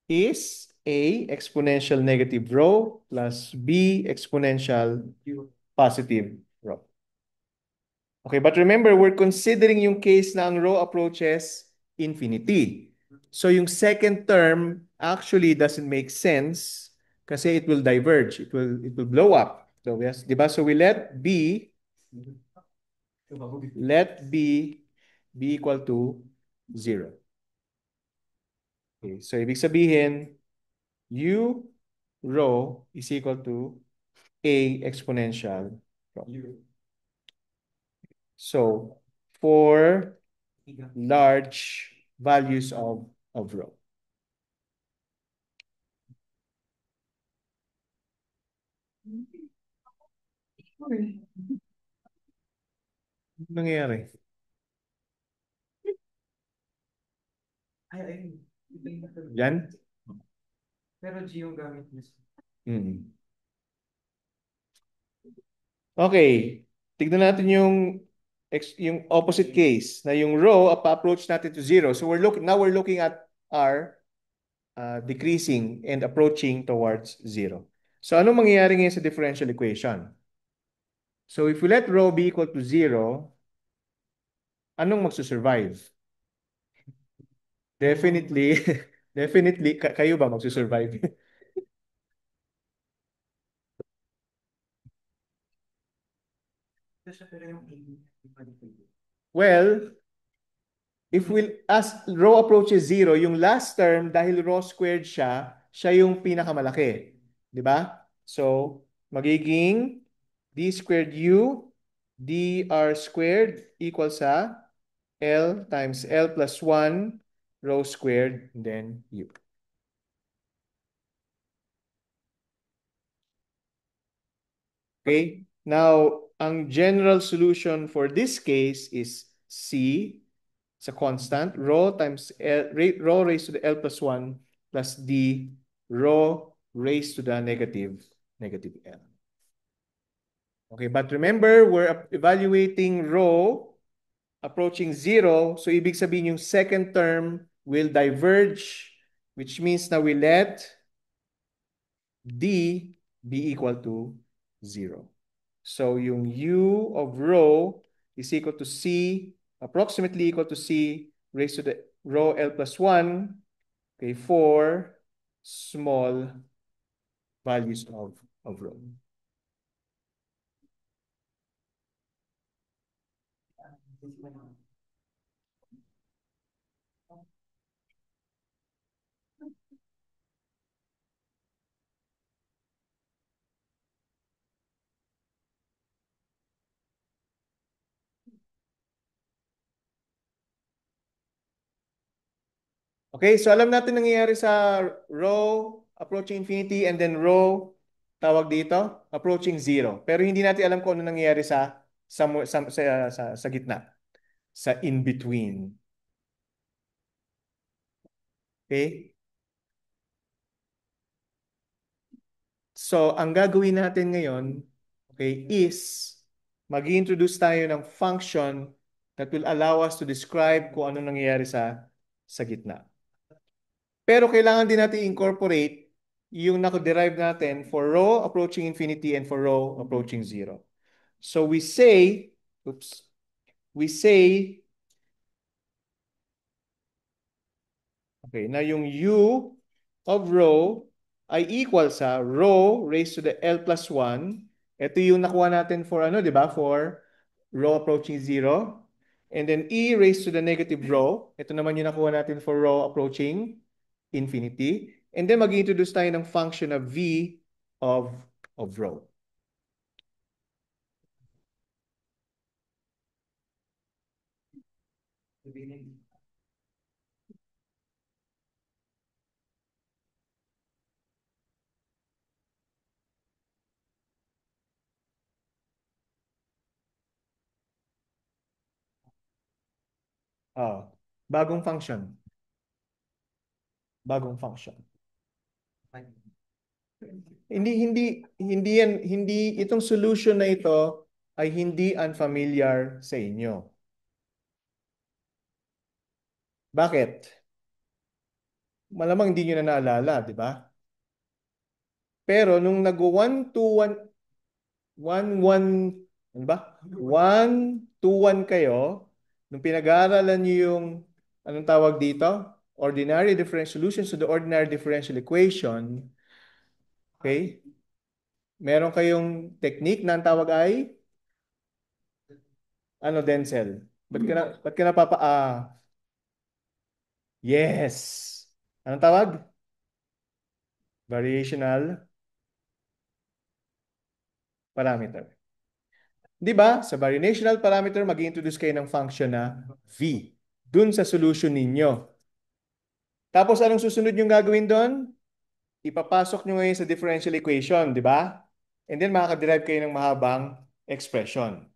is A, exponential negative rho plus B, exponential positive rho. Okay, but remember, we're considering yung case na ang rho approaches infinity. So, yung second term actually doesn't make sense kasi it will diverge. It will blow up. So, yes, di ba? So, we let B be equal to 0. Okay, so ibig sabihin, U rho is equal to A exponential rho. So, for large values of rho. Ano nangyayari? Ay. Yan? Pero G yung gamit niya. Okay. Tignan natin yung opposite case na yung rho, pa-approach natin to 0. So we're looking at R decreasing and approaching towards 0. So ano mangyayari ngayon sa differential equation? So if we let rho be equal to 0, anong magsusurvive? Definitely, definitely, kayo ba magsusurvive? Well, as rho approaches 0, yung last term, dahil rho squared siya yung pinakamalaki. Di ba? So, magiging d squared u dr squared equals sa L times L plus 1 rho squared, then U. Okay? Now, ang general solution for this case is C. It's a constant. Rho times L, rho raised to the L plus 1 plus D rho raised to the negative L. Okay, but remember, we're evaluating rho approaching 0. So, ibig sabihin yung second term will diverge, which means na we let D be equal to 0. So, yung U of rho is equal to C, approximately equal to C raised to the rho L plus 1, okay, for small values of rho. Okay, so alam natin nangyayari sa rho approaching infinity and then rho tawag dito approaching 0. Pero hindi natin alam kung ano nangyayari sa gitna, sa in between. Okay? So, ang gagawin natin ngayon, okay, is mag-introduce tayo ng function that will allow us to describe kung ano nangyayari sa gitna. Pero kailangan din natin incorporate yung nako-derive natin for rho approaching infinity and for rho approaching 0. So we say, we say, okay, na yung U of rho ay equal sa rho raised to the L plus 1. Ito yung nakuha natin for ano, di ba? For rho approaching 0. And then E raised to the negative rho. Ito naman yung nakuha natin for rho approaching infinity. And then mag-introduce tayo ng function of V of rho. Ah, bagong function. Bagong function. Hindi itong solution na ito ay hindi unfamiliar sa inyo. Bakit? Malamang hindi nyo na naalala, di ba? Pero nung nag 1 to 1, 1 ano ba? 1 to 1 kayo, nung pinag-aaralan nyo yung, anong tawag dito? Ordinary differential solutions to the ordinary differential equation, okay? Meron kayong technique na ang tawag ay, ano, Denzel? Ba't ka yes. Anong tawag? Variational parameter. Di ba? Sa variational parameter, mag-introduce kayo ng function na V dun sa solution ninyo. Tapos anong susunod yung gagawin doon? Ipapasok nyo ngayon sa differential equation, di ba? And then makaka-derive kayo ng mahabang expression.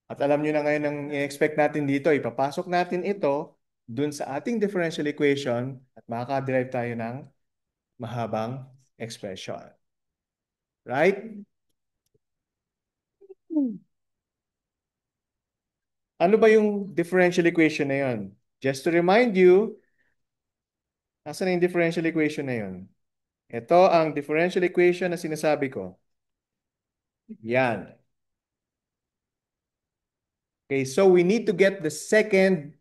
At alam nyo na ngayon ang i-expect natin dito, ipapasok natin ito dun sa ating differential equation at makaka-derive tayo ng mahabang expression. Right? Ano ba yung differential equation na yun? Just to remind you, nasaan na yung differential equation na yun? Ito ang differential equation na sinasabi ko. Yan. Okay, so we need to get the second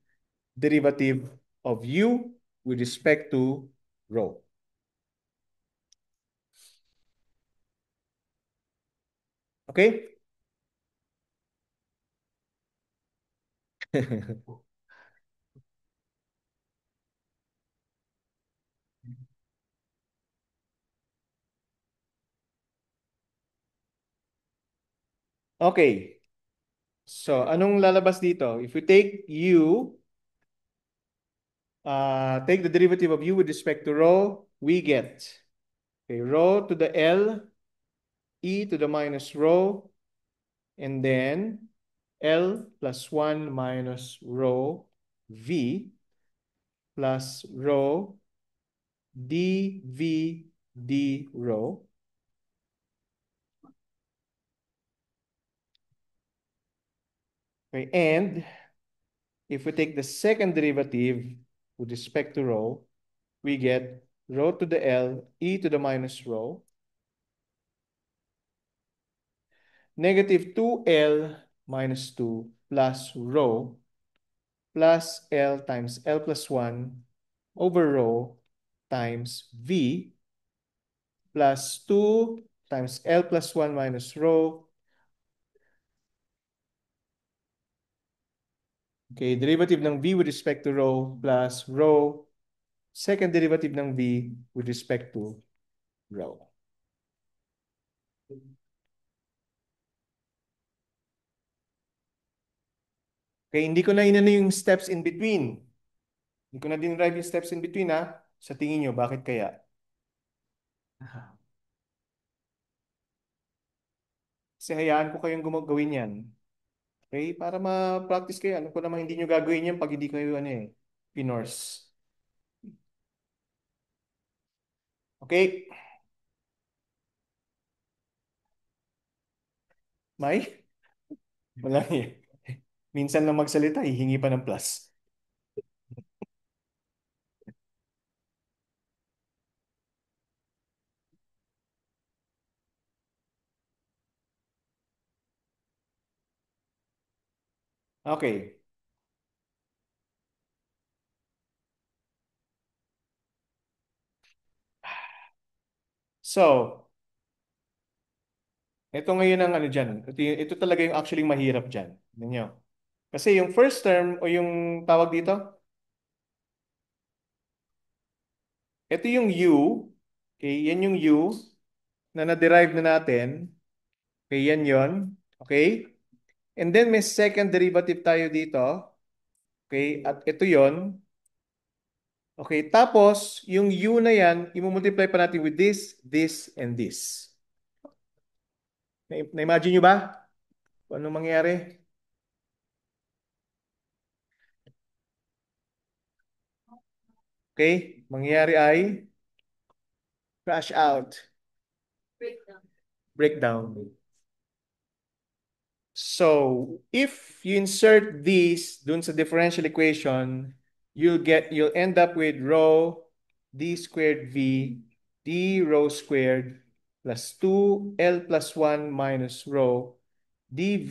derivative of u with respect to rho. Okay? Okay. So, anong lalabas dito? If we take u, take the derivative of u with respect to rho, we get okay, rho to the L, e to the minus rho, and then L plus 1 minus rho v plus rho dv d rho. Okay, and if we take the second derivative with respect to rho, we get rho to the L, e to the minus rho, negative 2L minus 2 plus rho plus L times L plus 1 over rho times V plus 2 times L plus 1 minus rho. Okay, derivative ng V with respect to rho plus rho, second derivative ng V with respect to rho. Okay, hindi ko na inano yung steps in between. Hindi ko na dinrive yung steps in between ha. Sa tingin nyo, bakit kaya? Kasi hayaan ko kayong gumagawin yan. Okay, para ma-practice kayo. Alam ko naman hindi nyo gagawin yan pag hindi kayo ano eh, pinors. Okay, May? Wala eh. Minsan lang magsalita, hihingi pa ng plus. Okay. So, ito ngayon ang ano dyan. Ito talaga yung actually mahirap dyan. Ninyo. Kasi yung first term o yung tawag dito, ito yung u. Okay, yan yung u na na-derive na natin. Okay, yan yon. Okay? And then may second derivative tayo dito. Okay, at ito yon. Okay, tapos yung u na yan, i-multiply pa natin with this, this, and this. Na-imagine nyo ba? Kung anong mangyayari? Okay, mangyayari ay crash out, breakdown. So, if you insert these dun sa differential equation, you'll end up with rho d squared v d rho squared plus 2L plus 1 minus rho dv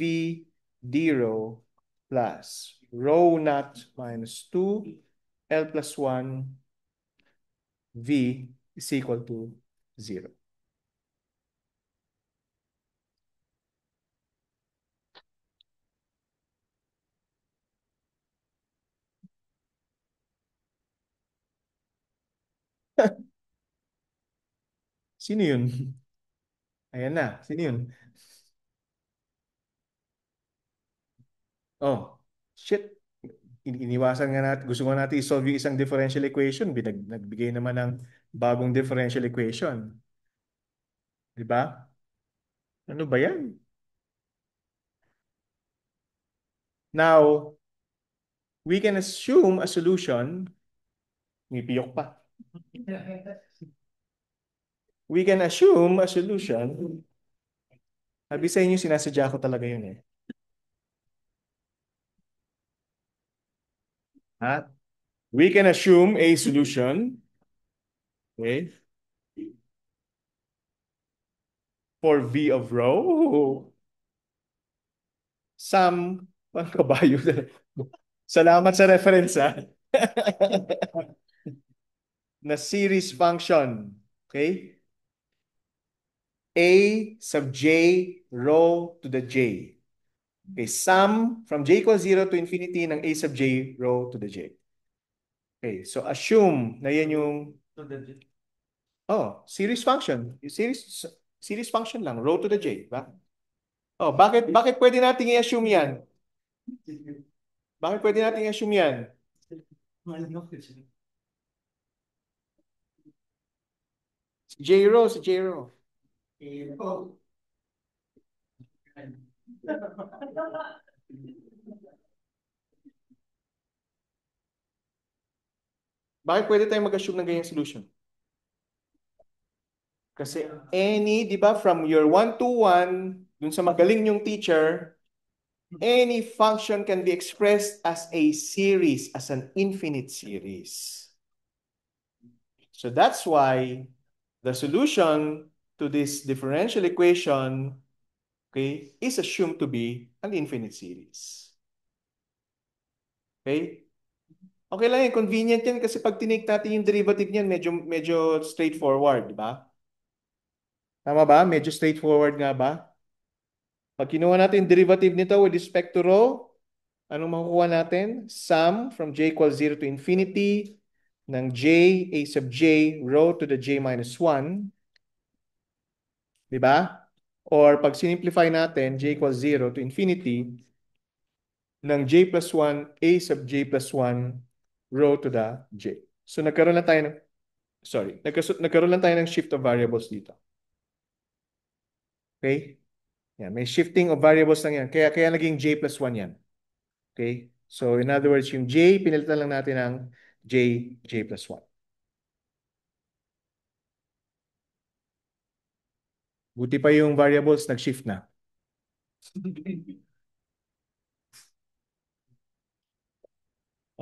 d rho plus rho naught minus 2L plus 1 v is equal to 0. Sino yun? Ayan na. Sino yun? Oh, shit. Iniwasan nga natin. Gusto nga natin i-solve yung isang differential equation. Nagbigay naman ng bagong differential equation. Di ba? Ano ba yan? Now, we can assume a solution. May piyok pa. We can assume a solution. Sabi sa inyo, sinasadya ko talaga yun eh. Ha? We can assume a solution. Okay. For V of rho. Some, parang kabayo. Salamat sa reference ha. Na series function. Okay? A sub j rho to the j. Okay, sum from j equals 0 to infinity ng a sub j rho to the j. Okay, so assume na yan yung series function. Series function lang, rho to the j, ba? Oh, bakit pwede nating i-assume yan? Bakit pwede nating i-assume yan? Si J-Ro, si J-Ro. Bakit pwede tayong mag-assume ng ganyang solution? Kasi any, di ba, from your 1 to 1, dun sa magaling yung teacher, any function can be expressed as a series, as an infinite series. So that's why the solution to this differential equation, okay, is assumed to be an infinite series. Okay? Okay lang yan, convenient yan kasi pag tinake natin yung derivative niyan, medyo straightforward, di ba? Tama ba? Medyo straightforward nga ba? Pag kinuha natin yung derivative nito with respect to rho, anong makukuha natin? Sum from j equals 0 to infinity ng j a sub j rho to the j minus 1. Di ba? Or pag simplify natin, j equals 0 to infinity ng j plus 1 a sub j plus 1 rho to the j. So nagkaroon lang tayo ng, sorry, nagkaroon lang tayo ng shift of variables dito. Okay? Yan, may shifting of variables lang yan. Kaya naging j plus 1 yan. Okay? So in other words, yung j, pinalitan lang natin ng j plus 1. Buti pa yung variables nag-shift na.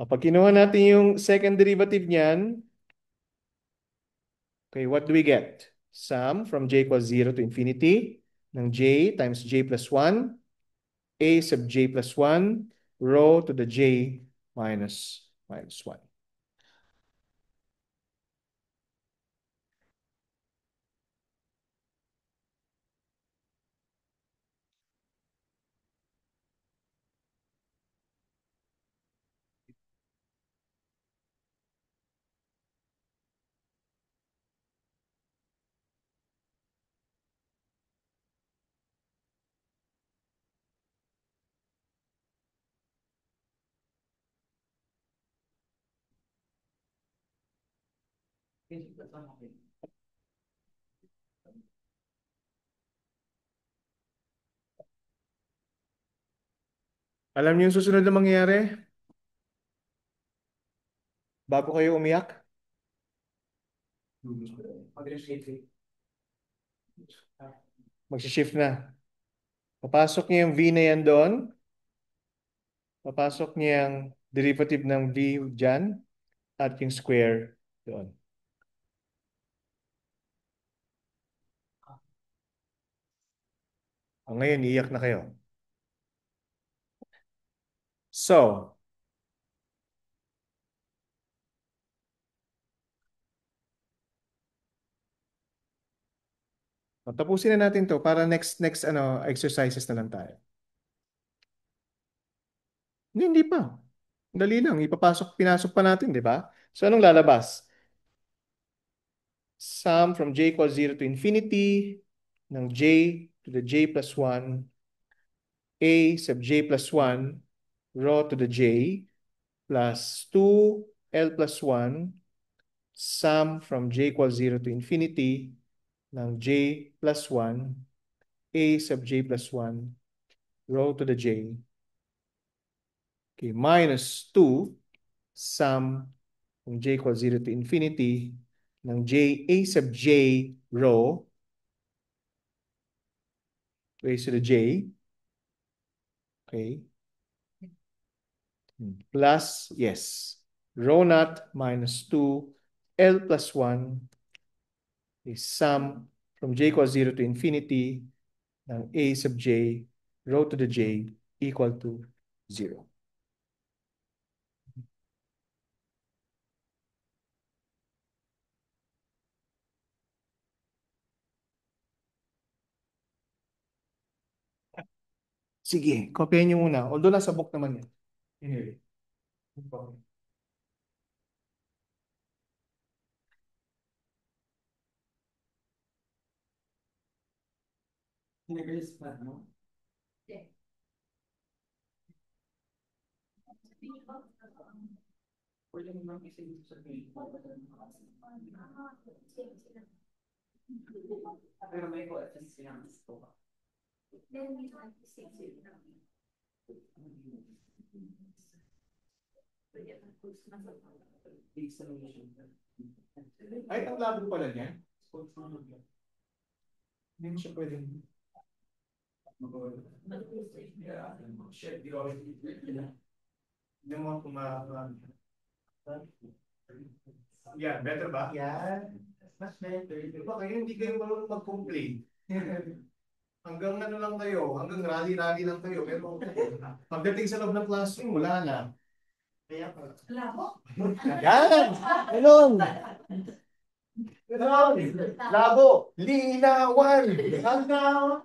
Pag kinuha natin yung second derivative niyan, okay, what do we get? Sum from j equals 0 to infinity ng j times j plus 1, a sub j plus 1, rho to the j minus 1. Alam niyo yung susunod na mangyayari? Bago kayo umiyak? Mag-shift na. Papasok niyo yung v na yan doon. Papasok niyo yung derivative ng v dyan at yung square doon. Ngayon, iiyak na kayo. So, tapusin na natin to para next exercises na lang tayo. Hindi pa. Dali lang, pinasok pa natin, di ba? So anong lalabas? Sum from j equals 0 to infinity ng j to the j plus 1, a sub j plus 1, rho to the j plus 2l plus 1, sum from j equals 0 to infinity ng j plus 1, a sub j plus 1, rho to the j, okay, minus 2, sum from j equals 0 to infinity ng j a sub j rho raised to the j, okay, plus, yes, rho naught minus 2 L plus 1 is sum from j equals 0 to infinity ng a sub j rho to the j equal to 0. Sige, kopyahin nyo muna. Although nasa book naman yan. Anyway. Nag-list pa, no? Pwede mo lang isa dito sa main. Pero may coefficient silang gusto ka. Ay, ang labo pala niya. Hindi mo siya pwedeng... Hindi mo Yeah, better ba? Yan. Mas better. Diba kayo hindi kayo marunong mag-complain? Hanggang ano lang kayo, hanggang rally-rally lang kayo. Pero pagdating sa loob ng classroom, wala na. Kaya pa. Labo? Yan! Ganun! Ganun! Labo! Linawan! Linawan!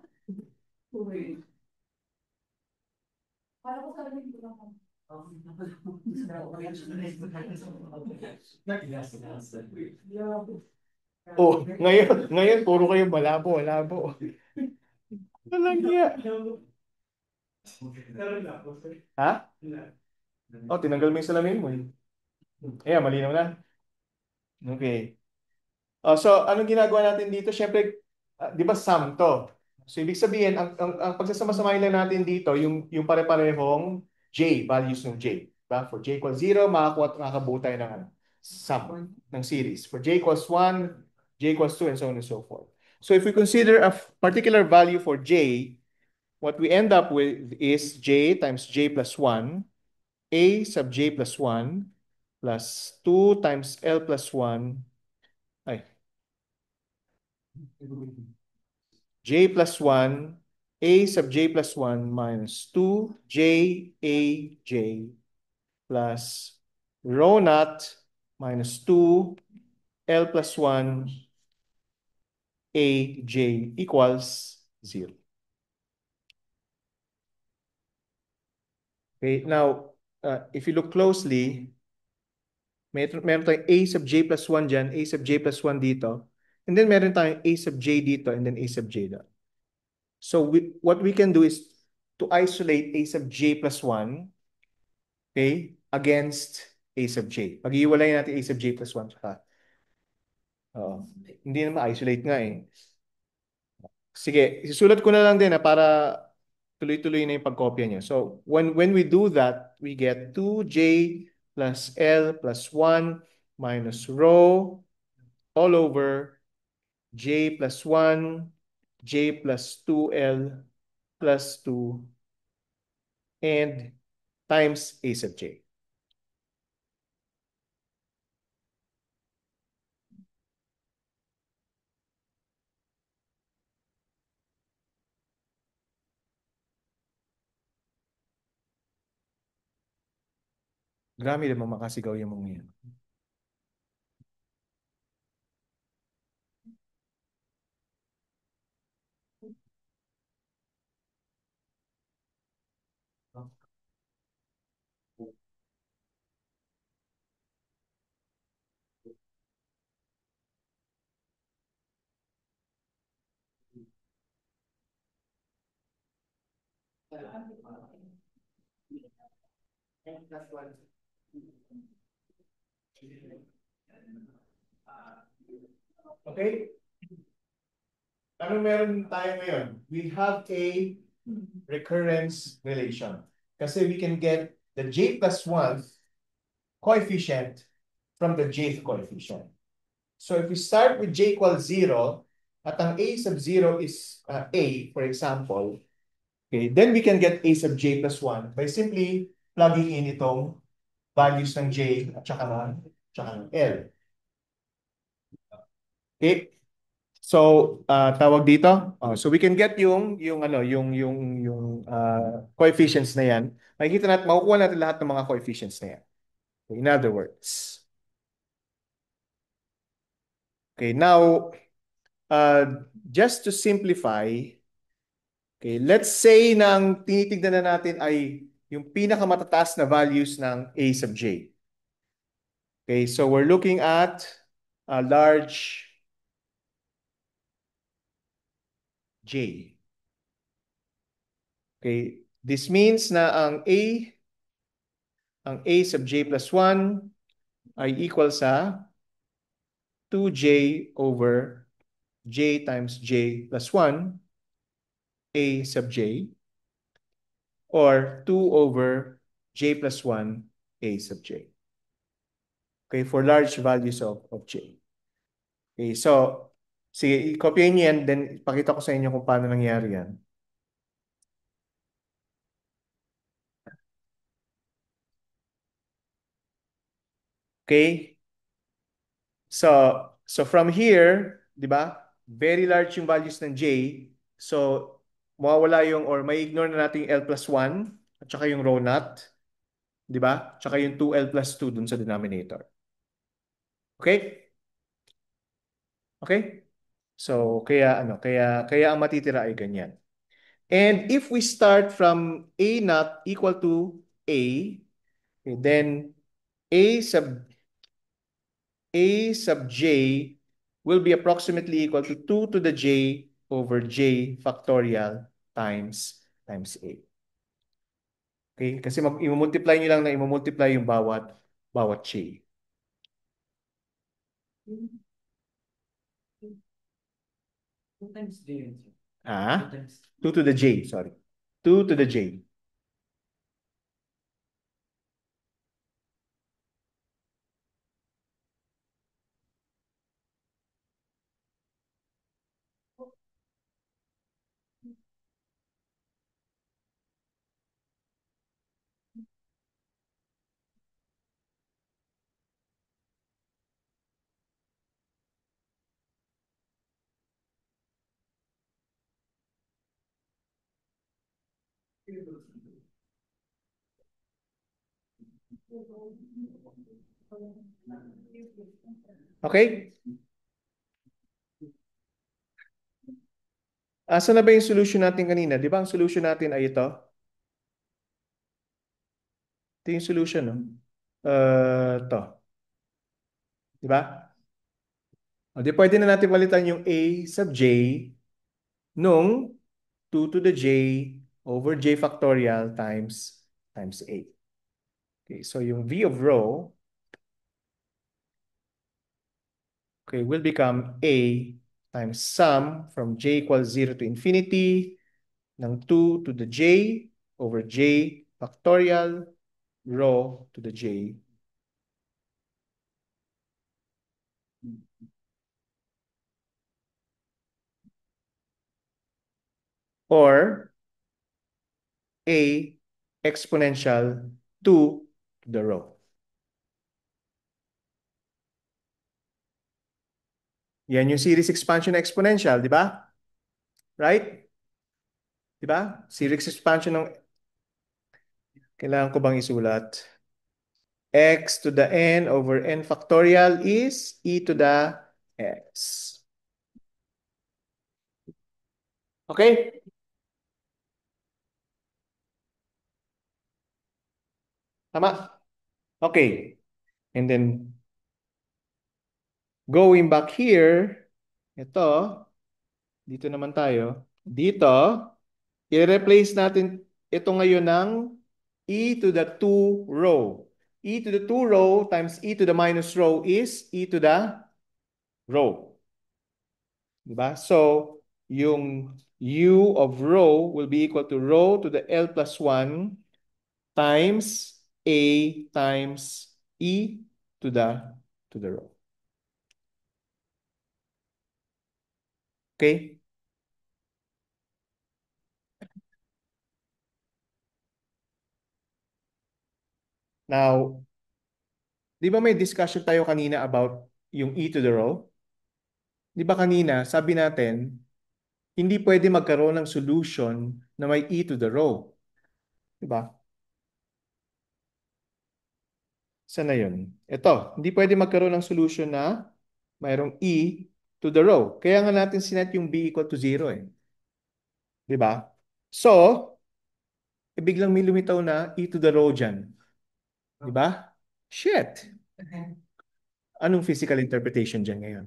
Para ko sa rin ko lang. Oh, ngayon, puro kayo malabo, malabo. Walang iya. Ha? Oh, tinanggal mo yung salamin mo. Ayan, malinaw na. Okay. So, anong ginagawa natin dito? Siyempre, di ba sum to? So, ibig sabihin, ang pagsasama-samahin lang natin dito, yung pare-parehong J, values ng J. Diba? For J equals 0, makakabuo tayo ng ano, sum ng series. For J equals 1, J equals 2, and so on and so forth. So, if we consider a particular value for J, what we end up with is J times J plus 1, A sub J plus 1, plus 2 times L plus 1, ay, J plus 1, A sub J plus 1 minus 2, J, A, J, plus rho naught minus 2, L plus 1, A, J equals 0. Okay, now, if you look closely, meron tayong A sub J plus 1 dyan, A sub J plus 1 dito, and then meron tayong A sub J dito, and then A sub J dito. So what we can do is to isolate A sub J plus 1, okay, against A sub J. Pag-iwalay natin A sub J plus 1. Hindi naman isolate nga eh. Sige, isusulat ko na lang din para tuloy-tuloy na yung pagkopya niya. So, when we do that, we get 2J plus L plus 1 minus rho all over J plus 1, J plus 2L plus 2, and times A sub J. Grabe naman makasigaw yung mga yan. Okay? Ano meron tayo ngayon? We have a recurrence relation. Kasi we can get the J plus 1 coefficient from the Jth coefficient. So if we start with J equals 0, at ang A sub 0 is A, for example, okay, then we can get A sub J plus 1 by simply plugging in itong values ng J at saka ng L. Okay? So, tawag dito. So we can get yung coefficients na yan. Makikita natin, makukuha natin lahat ng mga coefficients na yan. In other words. Okay, now, just to simplify, okay, let's say na ang tinitignan na natin ay yung pinakamatataas na values ng A sub J. Okay, so we're looking at a large J. Okay, this means na ang A sub j plus 1 ay equal sa 2j over j times j plus 1, A sub j, or 2 over j plus 1, A sub j. Okay, for large values of j. Okay, so, sige, i-copy niyo yan, then ipakita ko sa inyo kung paano nangyari yan. Okay? So, from here, di ba? Very large yung values ng j. So, mawawala yung or may ignore na natin yung L plus 1 at saka yung rho naught. Di ba? Tsaka yung 2L plus 2 dun sa denominator. Okay? Okay? So, kaya ang matitira ay ganyan. And if we start from A naught equal to A, okay, then A sub A sub j will be approximately equal to 2 to the j over j factorial times A. Okay? Kasi i-multiply nyo lang na i-multiply yung bawat j. Two times J yun, sir. Two Ah? times. 2 to the j, sorry. 2 to the j. Okay? Asa na ba yung solution natin kanina? Di ba ang solution natin ay ito? Ito yung solution, no? Ito. Di ba? O, di pwede na natin palitan yung A sub j nung 2 to the j over j factorial times A. Okay, so yung V of rho, okay, will become A times sum from j equals 0 to infinity ng 2 to the j over j factorial rho to the j. Or A exponential 2 to the rho. Yan yung series expansion exponential, di ba? Right? Di ba? Series expansion ng kailangan ko bang isulat? X to the n over n factorial is e to the x. Okay? Tama? Okay. And then, going back here, ito, dito naman tayo. Dito, i-replace natin ito ngayon ng e to the 2 row. E to the 2 row times e to the minus row is e to the row. Diba? So, yung u of rho will be equal to rho to the L plus 1 times A times E to the row. Okay? Now, di ba may discussion tayo kanina about yung E to the row? Di ba kanina, sabi natin, hindi pwede magkaroon ng solution na may E to the row. Di ba? Sana yun? Ito, hindi pwede magkaroon ng solution na mayroong E to the row. Kaya nga natin sinet yung B equal to 0 eh. Di ba? So, biglang may lumitaw na E to the row dyan. Di ba? Shit! Anong physical interpretation dyan ngayon?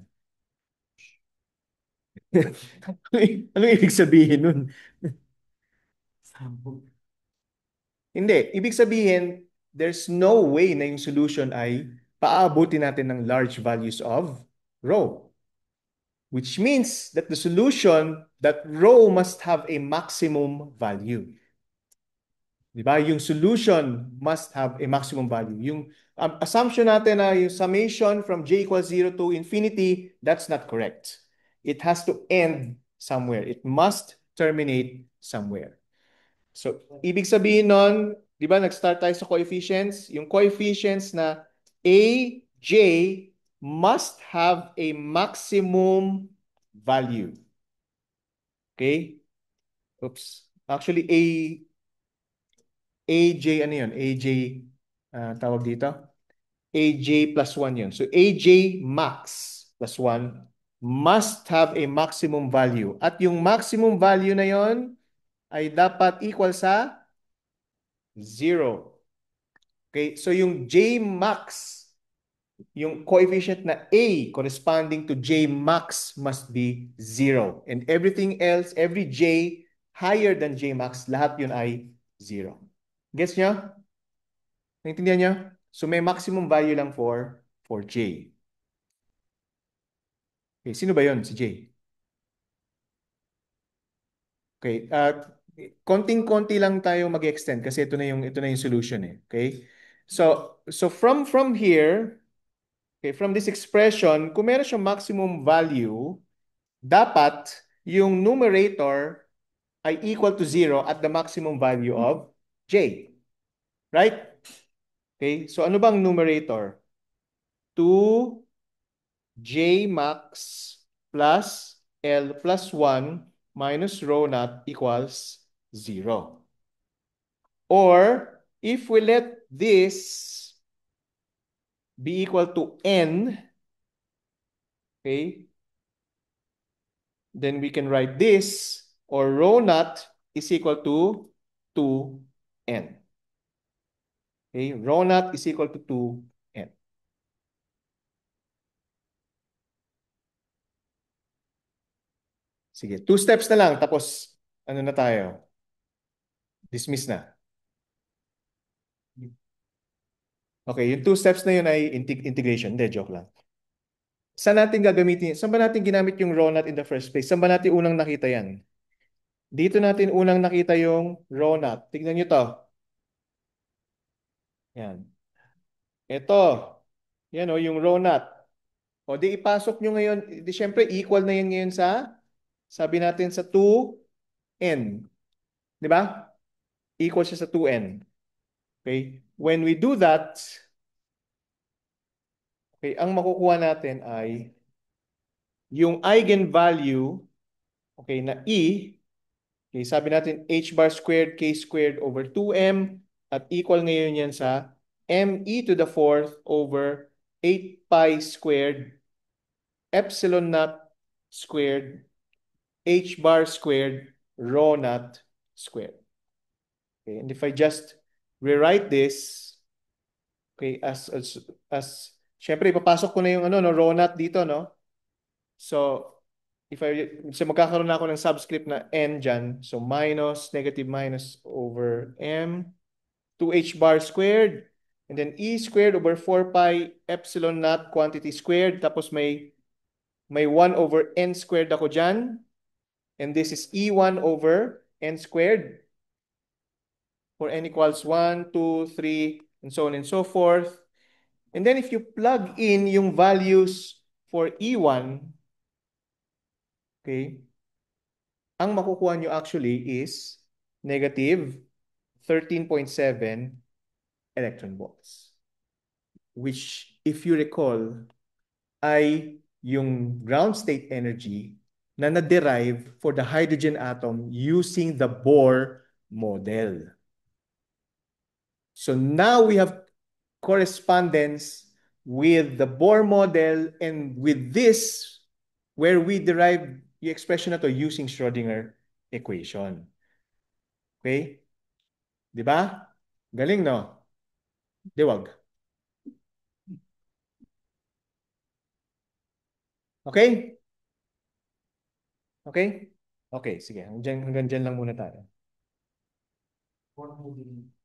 Anong ibig sabihin nun? Hindi. Ibig sabihin, there's no way na yung solution ay paaabutin natin ng large values of rho. Which means that the solution, that rho must have a maximum value. Di ba? Yung solution must have a maximum value. Yung assumption natin na yung summation from j equals 0 to infinity, that's not correct. It has to end somewhere. It must terminate somewhere. So, ibig sabihin nun, di ba, nag-start tayo sa coefficients. Yung coefficients na A, J must have a maximum value. Okay? Oops. Actually, AJ, ano yun? AJ, tawag dito? AJ plus 1 yun. So, AJ max plus 1 must have a maximum value. At yung maximum value na yon ay dapat equal sa 0. Okay? So, yung J max, yung coefficient na A corresponding to J max must be 0. And everything else, every J higher than J max, lahat yun ay 0. Gets nyo? Naintindihan nyo? So may maximum value lang for J. Okay, sino ba yon si J? Okay, konting-konti lang tayo mag-extend kasi ito na yung solution eh. Okay? So from here, okay, from this expression, kung meron siyang maximum value, dapat yung numerator ay equal to 0 at the maximum value of J. Right? Okay, so ano bang numerator? 2J max plus L plus 1 minus rho naught equals 0. Or if we let this be equal to n, okay, then we can write this, or rho naught is equal to 2n. Okay, rho naught is equal to 2n. Sige, 2 steps na lang, tapos ano na tayo? Dismiss na. Okay, yung 2 steps na yun ay integration. Hindi, joke lang. Saan natin gagamitin? Saan ba natin ginamit yung raw nut in the first place? Saan ba natin unang nakita yan? Dito natin unang nakita yung raw nut. Tignan nyo to. Yan. Ito. Yan o, yung raw nut. O di ipasok nyo ngayon. Di syempre equal na yan ngayon sa, sabi natin sa 2n. Di ba? Equal siya sa 2n. Okay? When we do that, okay, ang makukuha natin ay yung eigenvalue, okay, na E. Okay, sabi natin h bar squared k squared over 2m at equal ngayon yan sa me to the fourth over 8 pi squared epsilon naught squared h bar squared rho naught squared. Okay, and if I just rewrite this, okay, as syempre ipapasok ko na yung ano no rho naught dito no. So so magkakaroon na ako ng subscript na n dyan. So minus, negative minus over m, 2h bar squared, and then e squared over 4 pi epsilon naught quantity squared, tapos may 1 over n squared ako dyan. And this is e1 over n squared for n equals 1, 2, 3, and so on and so forth. And then if you plug in yung values for e1, okay, ang makukuha nyo actually is negative 13.7 electron volts. Which, if you recall, ay yung ground state energy na na-derive for the hydrogen atom using the Bohr model. So now we have correspondence with the Bohr model and with this, where we derive the expression na to using Schrodinger equation. Okay? Di ba? Galing, no? Di wag. Okay? Okay? Okay, sige. Hanggang dyan lang muna tayo. for moving